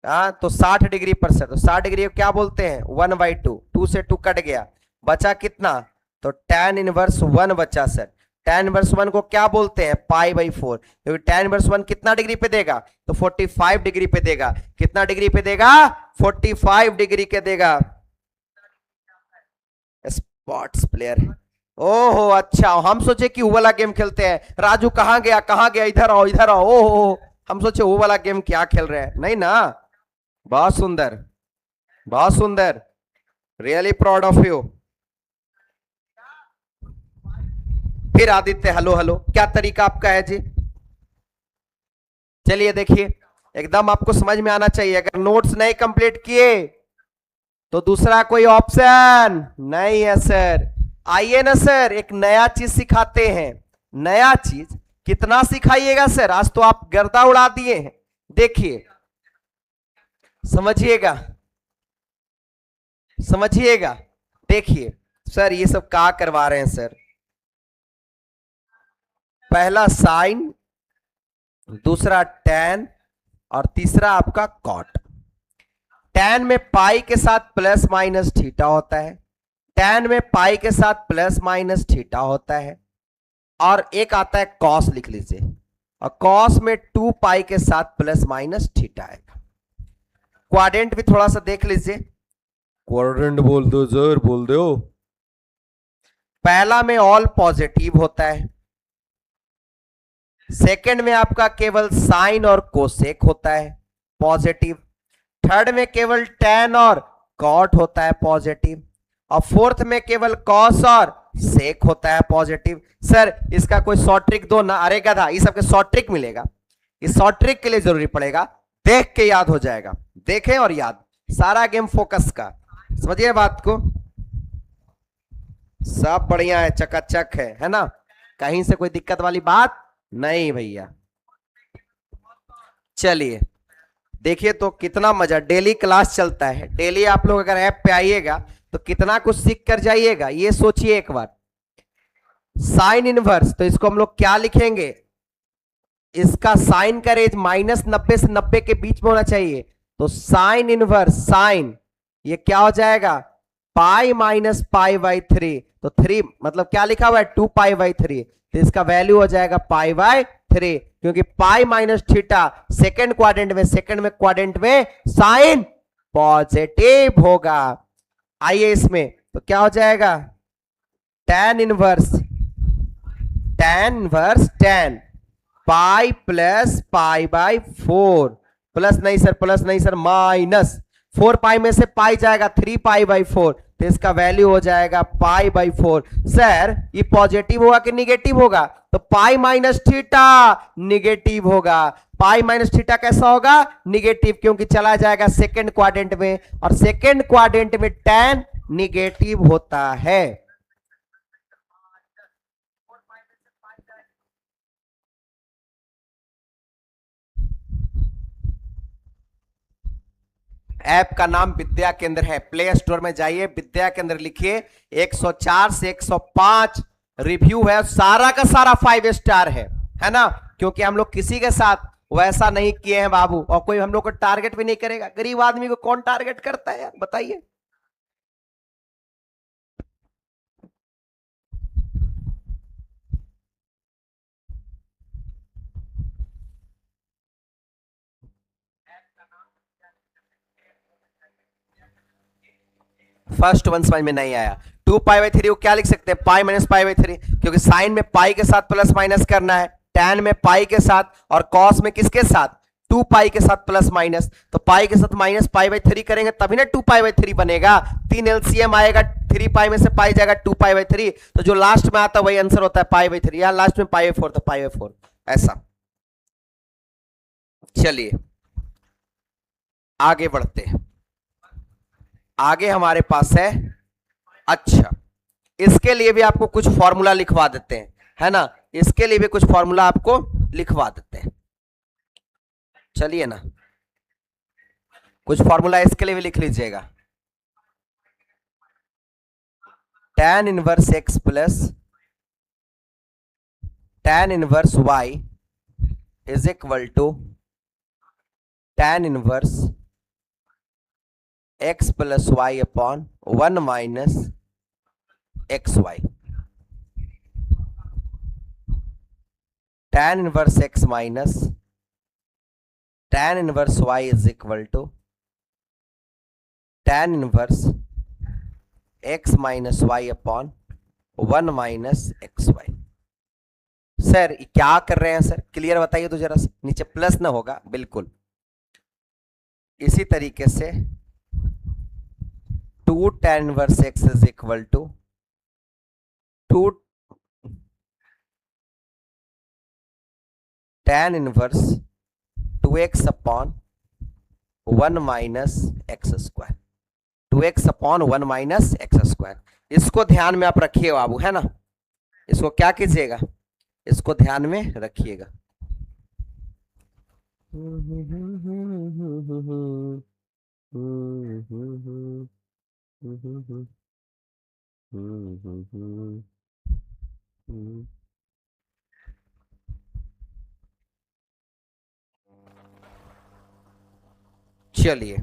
हाँ, तो 60 डिग्री पर सर। तो 60 डिग्री को क्या बोलते हैं? 1/2। 2 से 2 कट गया, बचा कितना? तो tan इनवर्स 1 बचा सर। tan इनवर्स 1 को क्या बोलते हैं? Pi by 4। क्योंकि tan इनवर्स 1 कितना डिग्री पे देगा? तो 45 डिग्री पे देगा। कितना डिग्री पे देगा? 45 डिग्री के देगा। Sports player. ओहो, अच्छा, हम सोचे कि वो वाला गेम खेलते हैं। राजू कहां गया, कहां गया? इधर आओ, इधर आओ। ओहो, हम सोचे वो वाला गेम क्या खेल रहे हैं। नहीं ना, बहुत सुंदर, बहुत सुंदर, रियली प्राउड ऑफ यू। फिर आदित्य, हेलो हेलो, क्या तरीका आपका है जी? चलिए देखिए, एकदम आपको समझ में आना चाहिए। अगर नोट्स नहीं कंप्लीट किए तो दूसरा कोई ऑप्शन नहीं है सर। आइए ना सर, एक नया चीज सिखाते हैं। नया चीज कितना सिखाइएगा सर? आज तो आप गर्दा उड़ा दिए हैं। देखिए, समझिएगा, समझिएगा। देखिए सर, ये सब क्या करवा रहे हैं सर? पहला साइन, दूसरा टैन, और तीसरा आपका कॉट। टैन में पाई के साथ प्लस माइनस थीटा होता है, टैन में पाई के साथ प्लस माइनस थीटा होता है, और एक आता है कॉस, लिख लीजिए। और कॉस में 2 पाई के साथ प्लस माइनस थीटा आएगा। क्वाड्रेंट भी थोड़ा सा देख लीजिए। क्वाड्रेंट बोल दो सर, बोल दो। पहला में ऑल पॉजिटिव होता है, सेकंड में आपका केवल साइन और कोसेक होता है पॉजिटिव, थर्ड में केवल टैन और कॉट होता है पॉजिटिव, और फोर्थ में केवल कॉस और सेक होता है पॉजिटिव। सर इसका कोई शॉर्ट ट्रिक दो ना। अरे गधा, ये सबके शॉर्ट ट्रिक मिलेगा। इस शॉर्ट ट्रिक के लिए जरूरी पड़ेगा, देख के याद हो जाएगा। देखें और याद, सारा गेम फोकस का। समझिए बात को, सब बढ़िया है, चकाचक है ना? कहीं से कोई दिक्कत वाली बात नहीं भैया। चलिए देखिए, तो कितना मजा, डेली क्लास चलता है। डेली आप लोग अगर ऐप पे आइएगा तो कितना कुछ सीख कर जाइएगा। ये सोचिए एक बार, साइन इनवर्स, तो इसको हम लोग क्या लिखेंगे? इसका साइन का रेंज -90 से 90 के बीच में होना चाहिए। तो साइन इनवर्स, साइन, ये क्या हो जाएगा? Pi minus pi by 3। तो 3 मतलब क्या लिखा हुआ है? 2 पाई बाई 3। तो इसका वैल्यू हो जाएगा पाई बाई 3, क्योंकि pi minus theta second quadrant में, सेकेंड में क्वाड्रेंट में साइन पॉजिटिव होगा। आइए इसमें, तो क्या हो जाएगा? tan inverse, tan inverse tan pi plus pi by 4, plus नहीं सर, प्लस नहीं सर, माइनस 4 पाई में से पाई जाएगा 3 पाई बाई 4, तो इसका वैल्यू हो जाएगा पाई बाई 4। सर ये पॉजिटिव होगा कि निगेटिव होगा? तो पाई माइनस थीटा निगेटिव होगा। पाई माइनस थीटा कैसा होगा? निगेटिव, क्योंकि चला जाएगा सेकेंड क्वाड्रेंट में, और सेकेंड क्वाड्रेंट में tan निगेटिव होता है। ऐप का नाम विद्या केंद्र है। प्ले स्टोर में जाइए, विद्या केंद्र लिखिए, 104 से 105 रिव्यू है, सारा का सारा 5 स्टार है ना? क्योंकि हम लोग किसी के साथ वैसा नहीं किए हैं बाबू, और कोई हम लोग को टारगेट भी नहीं करेगा। गरीब आदमी को कौन टारगेट करता है यार, बताइए? फर्स्ट वन समझ में नहीं आया। 2 पाई बाई 3 को क्या लिख सकते हैं? पाई माइनस पाई बाई 3, क्योंकि साइन में पाई के साथ प्लस माइनस करना है, टैन में पाई के साथ, और कॉस में किसके साथ? 2 पाई के साथ प्लस माइनस। तो पाई के साथ माइनस पाई बाई 3 करेंगे तभी ना 2 पाई बाई 3 बनेगा। 3 एलसीएम आएगा, 3 पाई में से पाई जाएगा 2 पाई बाई 3, तो जो लास्ट में आता है वही आंसर होता है पाई बाई 3। या लास्ट में पाई बाई 4 तो पाई बाई 4, ऐसा। चलिए आगे बढ़ते हैं। आगे हमारे पास है, अच्छा इसके लिए भी आपको कुछ फॉर्मूला लिखवा देते हैं, है ना? इसके लिए भी कुछ फॉर्मूला आपको लिखवा देते हैं। चलिए ना, कुछ फॉर्मूला इसके लिए भी लिख लीजिएगा। tan inverse x plus tan inverse y is equal to tan inverse x plus y upon 1 minus x y. tan inverse x minus tan inverse y is equal to tan inverse x minus y upon 1 minus x y. Sir क्या कर रहे हैं sir, clear बताइए तो जरा, नीचे plus ना होगा बिल्कुल। इसी तरीके से 2 tan inverse x is equal to 2 tan inverse 2x upon 1 minus x square, 2x upon 1 minus x square. इसको ध्यान में आप रखिए बाबू, है ना, इसको क्या कीजिएगा, इसको ध्यान में रखिएगा। चलिए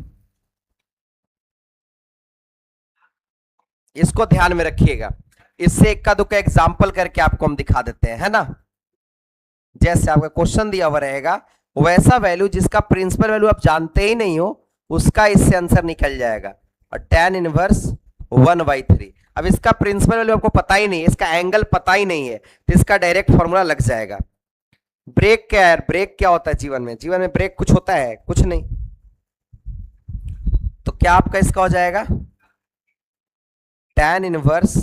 इसको ध्यान में रखिएगा। इससे एक का दो का एग्जाम्पल करके आपको हम दिखा देते हैं, है ना। जैसे आपका क्वेश्चन दिया हुआ रहेगा, वैसा वैल्यू जिसका प्रिंसिपल वैल्यू आप जानते ही नहीं हो उसका इससे आंसर निकल जाएगा। और tan इनवर्स 1/3, अब इसका प्रिंसिपल वैल्यू आपको पता ही नहीं है, इसका एंगल पता ही नहीं है, तो इसका डायरेक्ट फॉर्मूला लग जाएगा। ब्रेक क्या है, ब्रेक क्या होता है जीवन में, जीवन में ब्रेक कुछ होता है, कुछ नहीं। तो क्या आपका इसका हो जाएगा tan inverse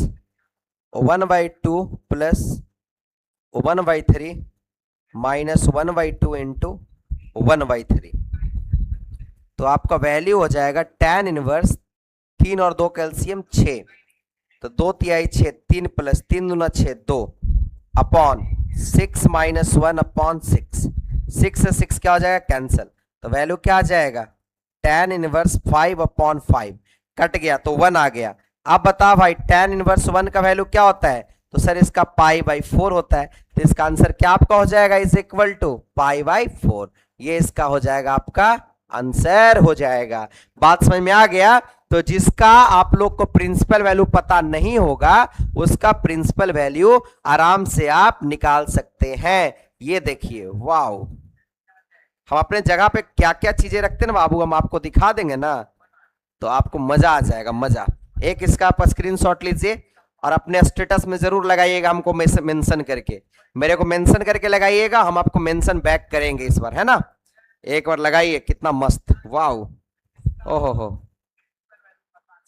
1/2 plus 1/3 minus 1/2 into 1/3। तो आपका वैल्यू हो जाएगा tan इनवर्स 3 और 2 कैल्शियम 6, तो 2 तिहाई 6, 3 प्लस 3 दूना 6 2 अपॉन 6 माइनस 1 अपॉन 6, 6 से 6 क्या हो जाएगा कैंसिल, तो वैल्यू क्या आ जाएगा tan इनवर्स 5 अपॉन 5, कट गया तो 1 आ गया। अब बता भाई tan इनवर्स 1 का वैल्यू क्या होता है, तो सर इसका π/4 होता है, तो इसका आंसर क्या आपका हो जाएगा इज इक्वल टू π/4। ये इसका हो जाएगा, आपका आंसर हो जाएगा। बात समझ में आ गया। तो जिसका आप लोग को प्रिंसिपल वैल्यू पता नहीं होगा उसका प्रिंसिपल वैल्यू आराम से आप निकाल सकते हैं। ये देखिए, वाओ, हम अपने जगह पे क्या क्या चीजें रखते हैं ना बाबू, हम आपको दिखा देंगे ना तो आपको मजा आ जाएगा, मजा। एक इसका आप स्क्रीनशॉट लीजिए और अपने स्टेटस में जरूर लगाइएगा, हमको मेंशन करके, मेरे को मेंशन करके लगाइएगा, हम आपको मेंशन बैक करेंगे इस बार, है ना। एक बार लगाइए, कितना मस्त, वाओ, ओहो हो,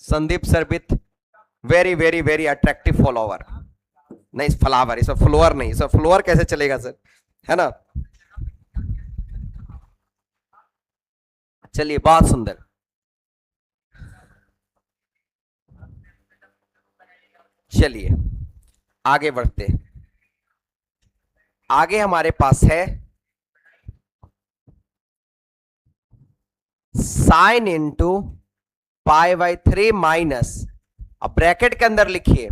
Sandeep sir with very very very attractive follower, नहीं फ्लावर, इस फ्लोअर नहीं, इस फ्लोअर कैसे चलेगा सर, है ना। चलिए बहुत सुंदर, चलिए आगे बढ़ते। आगे हमारे पास है साइन इंटू π/3 माइनस, अब ब्रैकेट के अंदर लिखिए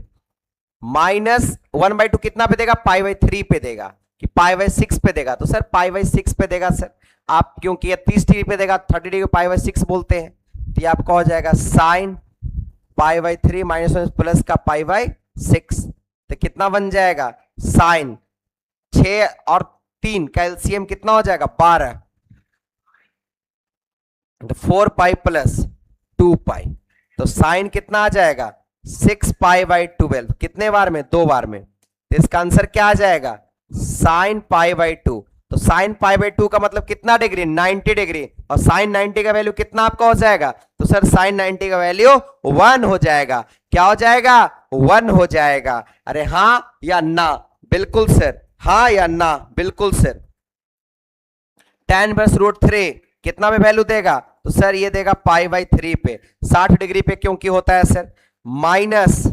माइनस 1/2 कितना पे देगा, π/3 पे देगा कि π/6 पे देगा, तो सर π/6 पे देगा सर आप, क्योंकि ये 30 डिग्री पे देगा, 30 डिग्री π/6 बोलते हैं, तो ये आपका हो जाएगा साइन π/3 माइनस प्लस का π/6, तो कितना बन जाएगा साइन 6 और 3 कैल्शियम कितना हो जाएगा 12, तो 4π प्लस 2π, तो साइन कितना आ जाएगा 6π/12, कितने बार में, 2 बार में, तो इसका आंसर क्या आ जाएगा साइन π/2। तो साइन π/2 का मतलब कितना डिग्री, 90 डिग्री, और साइन 90 का वैल्यू कितना आपका हो जाएगा, तो सर साइन 90 का वैल्यू 1 हो जाएगा। क्या हो जाएगा 1 हो जाएगा। अरे हाँ या ना, बिल्कुल सर, हाँ या ना, बिल्कुल सर। tan इनवर्स √3 कितना पे वैल्यू देगा, तो सर ये देगा π/3 पे, 60 डिग्री पे क्योंकि होता है सर, माइनस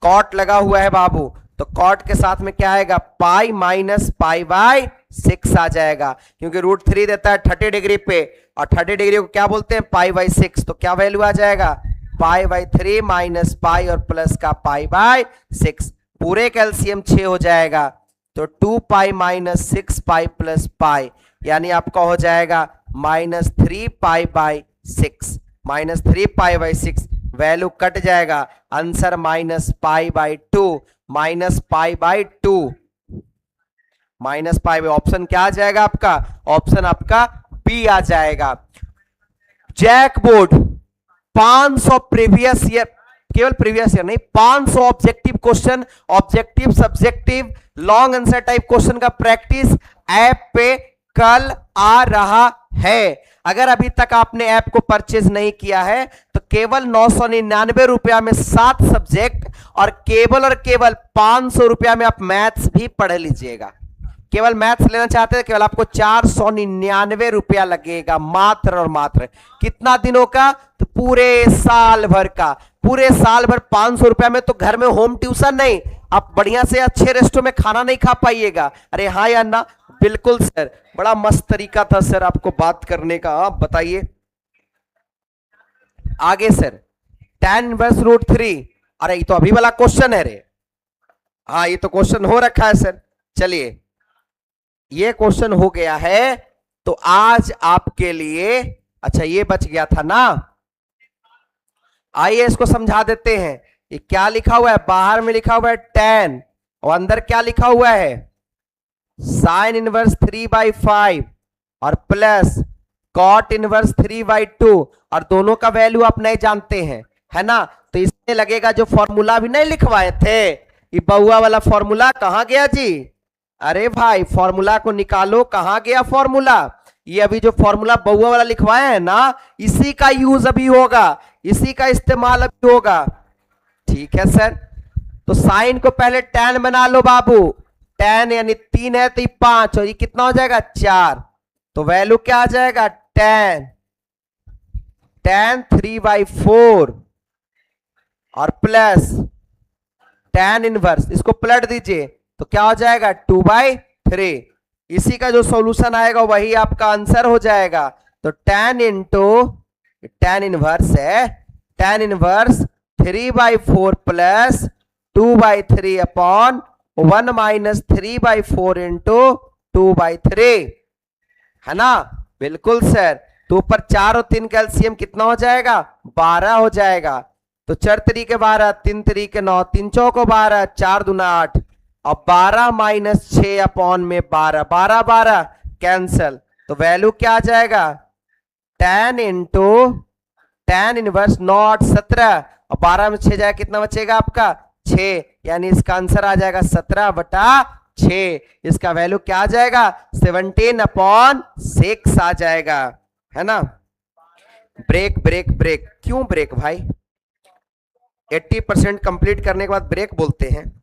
कॉट लगा हुआ है बाबू, तो कॉट के साथ में क्या आएगा पाई माइनस π/6 आ जाएगा, क्योंकि √3 देता है 30 डिग्री पे, और 30 डिग्री को क्या बोलते हैं π/6, तो क्या वैल्यू आ जाएगा पाई बाई 3 माइनस पाई और प्लस का पाई बाई 6, पूरे का एलसीएम 6 हो जाएगा, तो 2 पाई माइनस 6 पाई प्लस पाई, यानी आपका हो जाएगा minus 3 pi by 6, minus 3 pi by 6, value cut जाएगा, answer minus pi by 2, minus pi by 2, minus pi by, option क्या आ जाएगा आपका, ऑप्शन आपका बी आ जाएगा। जैक बोर्ड 500 प्रीवियस ईयर, केवल प्रीवियस ईयर नहीं, 500 objective question, objective subjective long answer type question का प्रैक्टिस ऐप पे कल आ रहा है। अगर अभी तक आपने ऐप को परचेज नहीं किया है तो केवल 999 रुपया में 7 सब्जेक्ट और केवल 500 रुपया में आप मैथ्स भी पढ़ लीजिएगा। केवल मैथ्स लेना चाहते हैं, केवल आपको 499 रुपया लगेगा, मात्र और मात्र। कितना दिनों का, तो पूरे साल भर का, पूरे साल भर 500 रुपया में। तो घर में होम ट्यूशन नहीं, आप बढ़िया से अच्छे रेस्टोरेंट में खाना नहीं खा पाइएगा। अरे हाँ या ना, बिल्कुल सर, बड़ा मस्त तरीका था सर आपको बात करने का। आप बताइए आगे सर। tan इनवर्स रूट 3, अरे ये तो अभी वाला क्वेश्चन है रे, हाँ ये तो क्वेश्चन हो रखा है सर। चलिए ये क्वेश्चन हो गया है, तो आज आपके लिए, अच्छा ये बच गया था ना, आइए इसको समझा देते हैं। ये क्या लिखा हुआ है, बाहर में लिखा हुआ है tan और अंदर क्या लिखा हुआ है, साइन इनवर्स 3/5 और प्लस कॉट इनवर्स 3/2, और दोनों का वैल्यू आप नहीं जानते हैं, है ना। तो इसमें लगेगा जो फॉर्मूला भी नहीं लिखवाए थे, ये बउआ वाला फॉर्मूला कहां गया जी, अरे भाई फॉर्मूला को निकालो, कहां गया फॉर्मूला। ये अभी जो फॉर्मूला बउआ वाला लिखवाया है ना, इसी का यूज अभी होगा, इसी का इस्तेमाल अभी होगा, ठीक है सर। तो साइन को पहले tan बना लो बाबू, tan यानी 3 है तो ये 5, और ये कितना हो जाएगा 4, तो वैल्यू क्या आ जाएगा, tan 3/4 और प्लस tan इनवर्स, इसको पलट दीजिए तो क्या हो जाएगा 2/3। इसी का जो सॉल्यूशन आएगा वही आपका आंसर हो जाएगा। तो tan इनवर्स है, tan inverse 3/4 plus 2/3 upon 1 minus 3/4 into 2/3, है ना, बिल्कुल सर। तो ऊपर 4 और 3 का एलसीएम कितना हो जाएगा, 12 हो जाएगा। तो 4 तरीके 12, 3 तरीके 9, 3 चौको 12, 4 दूना 8, और 12 माइनस 6 अपॉन में 12, 12 12 कैंसल, तो वैल्यू क्या आ जाएगा, tan इनवर्स 9 8 17, और 12 में 6 जाएगा कितना बचेगा आपका 6, यानी इसका आंसर आ जाएगा 17/6। इसका वैल्यू क्या आ जाएगा 17/6 आ जाएगा, है ना। ब्रेक ब्रेक ब्रेक, क्यों ब्रेक भाई, 80% कंप्लीट करने के बाद ब्रेक बोलते हैं।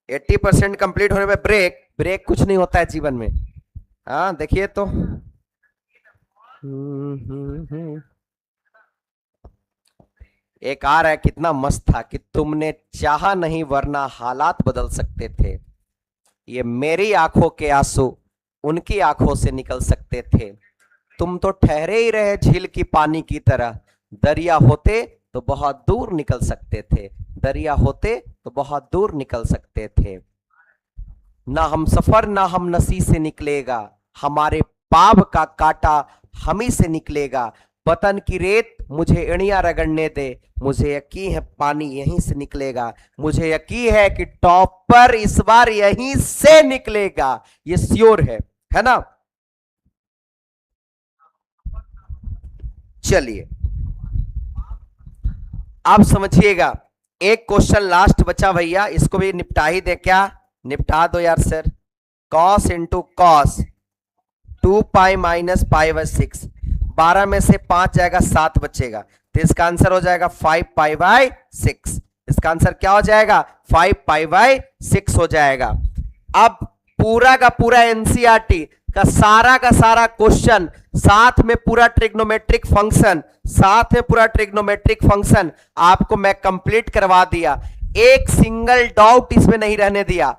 80% कंप्लीट होने पे ब्रेक, ब्रेक कुछ नहीं होता है जीवन में। हाँ देखिए तो एक आ रहा है, कितना मस्त था कि तुमने चाहा नहीं वरना हालात बदल सकते थे, ये मेरी आंखों के आंसू उनकी आंखों से निकल सकते थे, तुम तो ठहरे ही रहे झील की पानी की तरह, दरिया होते तो बहुत दूर निकल सकते थे, दरिया होते तो बहुत दूर निकल सकते थे। ना हम सफर ना हम नसी से निकलेगा, हमारे पाप का कांटा हम ही से निकलेगा, वतन की रेत मुझे एड़ियां रगड़ने दे, मुझे यकीन है पानी यहीं से निकलेगा, मुझे यकीन है कि टॉपर इस बार यहीं से निकलेगा, ये श्योर है ना। चलिए अब समझिएगा, एक क्वेश्चन लास्ट बचा भैया, इसको भी निपटा ही दे, क्या निपटा दो यार सर। cos इंटू कॉस 2 पाई माइनस π/6, 12 में से 5 जाएगा 7 बचेगा, तो इसका आंसर हो जाएगा 5 π/6। इसका आंसर क्या हो जाएगा 5 π/6 हो जाएगा। अब पूरा का पूरा एनसीईआरटी का सारा क्वेश्चन, साथ में पूरा ट्रिग्नोमेट्रिक फंक्शन, साथ में पूरा ट्रिग्नोमेट्रिक फंक्शन आपको मैं कंप्लीट करवा दिया, एक सिंगल डाउट इसमें नहीं रहने दिया।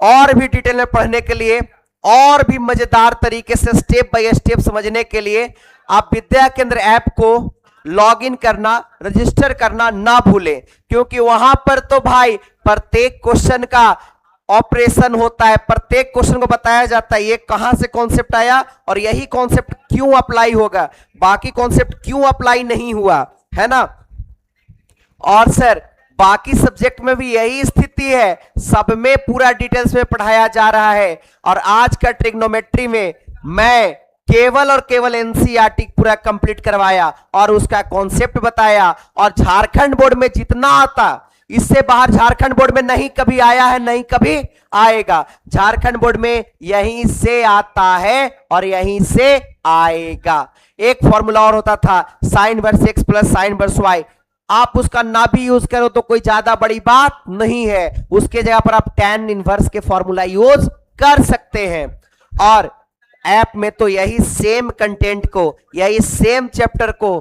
और भी डिटेल में पढ़ने के लिए, और भी मजेदार तरीके से स्टेप बाय स्टेप समझने के लिए आप विद्या केंद्र ऐप को लॉग इन करना, रजिस्टर करना ना भूलें, क्योंकि वहां पर तो भाई प्रत्येक क्वेश्चन का ऑपरेशन होता है, प्रत्येक क्वेश्चन को बताया जाता है ये कहां से कॉन्सेप्ट आया और यही कॉन्सेप्ट क्यों अप्लाई होगा, बाकी कॉन्सेप्ट क्यों अप्लाई नहीं हुआ, है ना। और सर बाकी सब्जेक्ट में भी यही स्थिति है, सब में पूरा डिटेल्स में पढ़ाया जा रहा है। और आज का ट्रिग्नोमेट्री में मैं केवल और केवल एनसीईआरटी पूरा कंप्लीट करवाया और उसका कॉन्सेप्ट बताया। और झारखंड बोर्ड में जितना आता, इससे बाहर झारखंड बोर्ड में नहीं कभी आया है, नहीं कभी आएगा। झारखंड बोर्ड में यहीं से आता है और यहीं से आएगा। एक फॉर्मूला और होता था sine inverse x plus sine inverse y, आप उसका ना भी यूज करो तो कोई ज्यादा बड़ी बात नहीं है, उसके जगह पर आप tan इनवर्स के फॉर्मूला यूज कर सकते हैं। और ऐप में तो यही सेम कंटेंट को, यही सेम चैप्टर को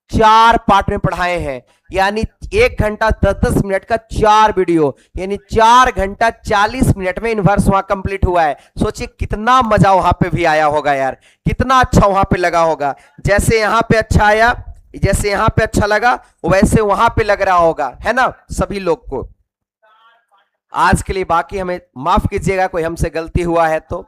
4 पार्ट में पढ़ाए हैं, यानी 1 घंटा 10-10 मिनट का 4 वीडियो, यानी 4 घंटा 40 मिनट में इनवर्स वहां कंप्लीट हुआ है। सोचिए कितना मजा वहां पे भी आया होगा यार, कितना अच्छा वहां पे लगा होगा। जैसे यहां पे अच्छा आया, जैसे यहां पे अच्छा लगा, वैसे वहां पे लग रहा होगा, है ना सभी लोग को। आज के लिए बाकी हमें माफ कीजिएगा कोई हमसे गलती हुआ है तो,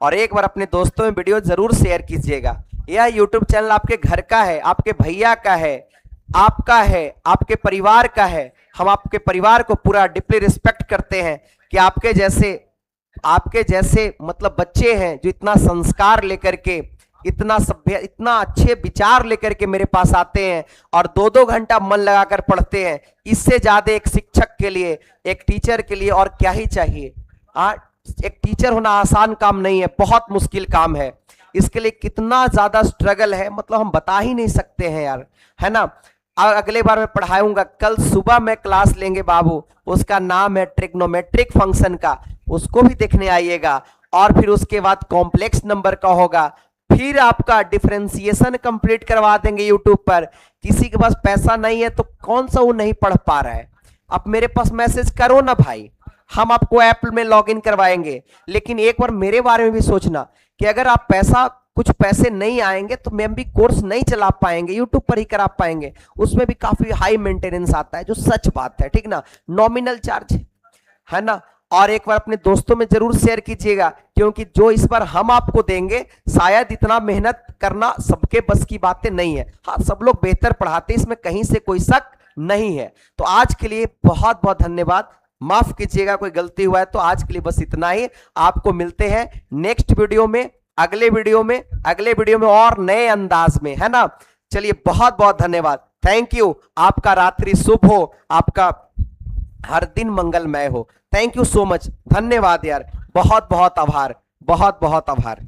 और एक बार अपने दोस्तों में वीडियो जरूर शेयर कीजिएगा। यह यूट्यूब चैनल आपके घर का है, आपके भैया का है, आपका है, आपके परिवार का है। हम आपके परिवार को पूरा डीपली रिस्पेक्ट करते हैं कि आपके जैसे मतलब बच्चे हैं जो इतना संस्कार लेकर के, इतना सभ्य, इतना अच्छे विचार लेकर के मेरे पास आते हैं और 2-2 घंटा मन लगाकर पढ़ते हैं। इससे ज्यादा एक शिक्षक के लिए, एक टीचर के लिए और क्या ही चाहिए। एक टीचर होना आसान काम नहीं है, बहुत मुश्किल काम है। इसके लिए कितना ज्यादा स्ट्रगल है, मतलब हम बता ही नहीं सकते हैं यार, है ना। अगले बार मैं पढ़ाऊंगा, कल सुबह में क्लास लेंगे बाबू, उसका नाम है ट्रिग्नोमेट्रिक फंक्शन का, उसको भी देखने आइएगा। और फिर उसके बाद कॉम्प्लेक्स नंबर का होगा, फिर आपका डिफरेंशिएशन कंप्लीट करवा देंगे यूट्यूब पर। किसी के पास पैसा नहीं है तो कौन सा वो नहीं पढ़ पा रहा है, आप मेरे पास मैसेज करो ना भाई, हम आपको ऐप में लॉगिन करवाएंगे। लेकिन एक बार मेरे बारे में भी सोचना कि अगर आप कुछ पैसे नहीं आएंगे तो मैं भी कोर्स नहीं चला पाएंगे, यूट्यूब पर ही करा पाएंगे। उसमें भी काफी हाई मेंटेनेंस आता है, जो सच बात है, ठीक ना, नॉमिनल चार्ज है ना। और एक बार अपने दोस्तों में जरूर शेयर कीजिएगा, क्योंकि जो इस बार हम आपको देंगे शायद इतना मेहनत करना सबके बस की बातें नहीं है। हाँ, सब लोग बेहतर पढ़ाते हैं, इसमें कहीं से कोई शक नहीं है। तो आज के लिए बहुत बहुत धन्यवाद, माफ कीजिएगा कोई गलती हुआ है तो। आज के लिए बस इतना ही, आपको मिलते हैं नेक्स्ट वीडियो में, अगले वीडियो में और नए अंदाज में, है ना। चलिए बहुत बहुत धन्यवाद, थैंक यू। आपका रात्रि शुभ हो, आपका हर दिन मंगलमय हो। थैंक यू सो मच, धन्यवाद यार, बहुत बहुत आभार, बहुत बहुत आभार।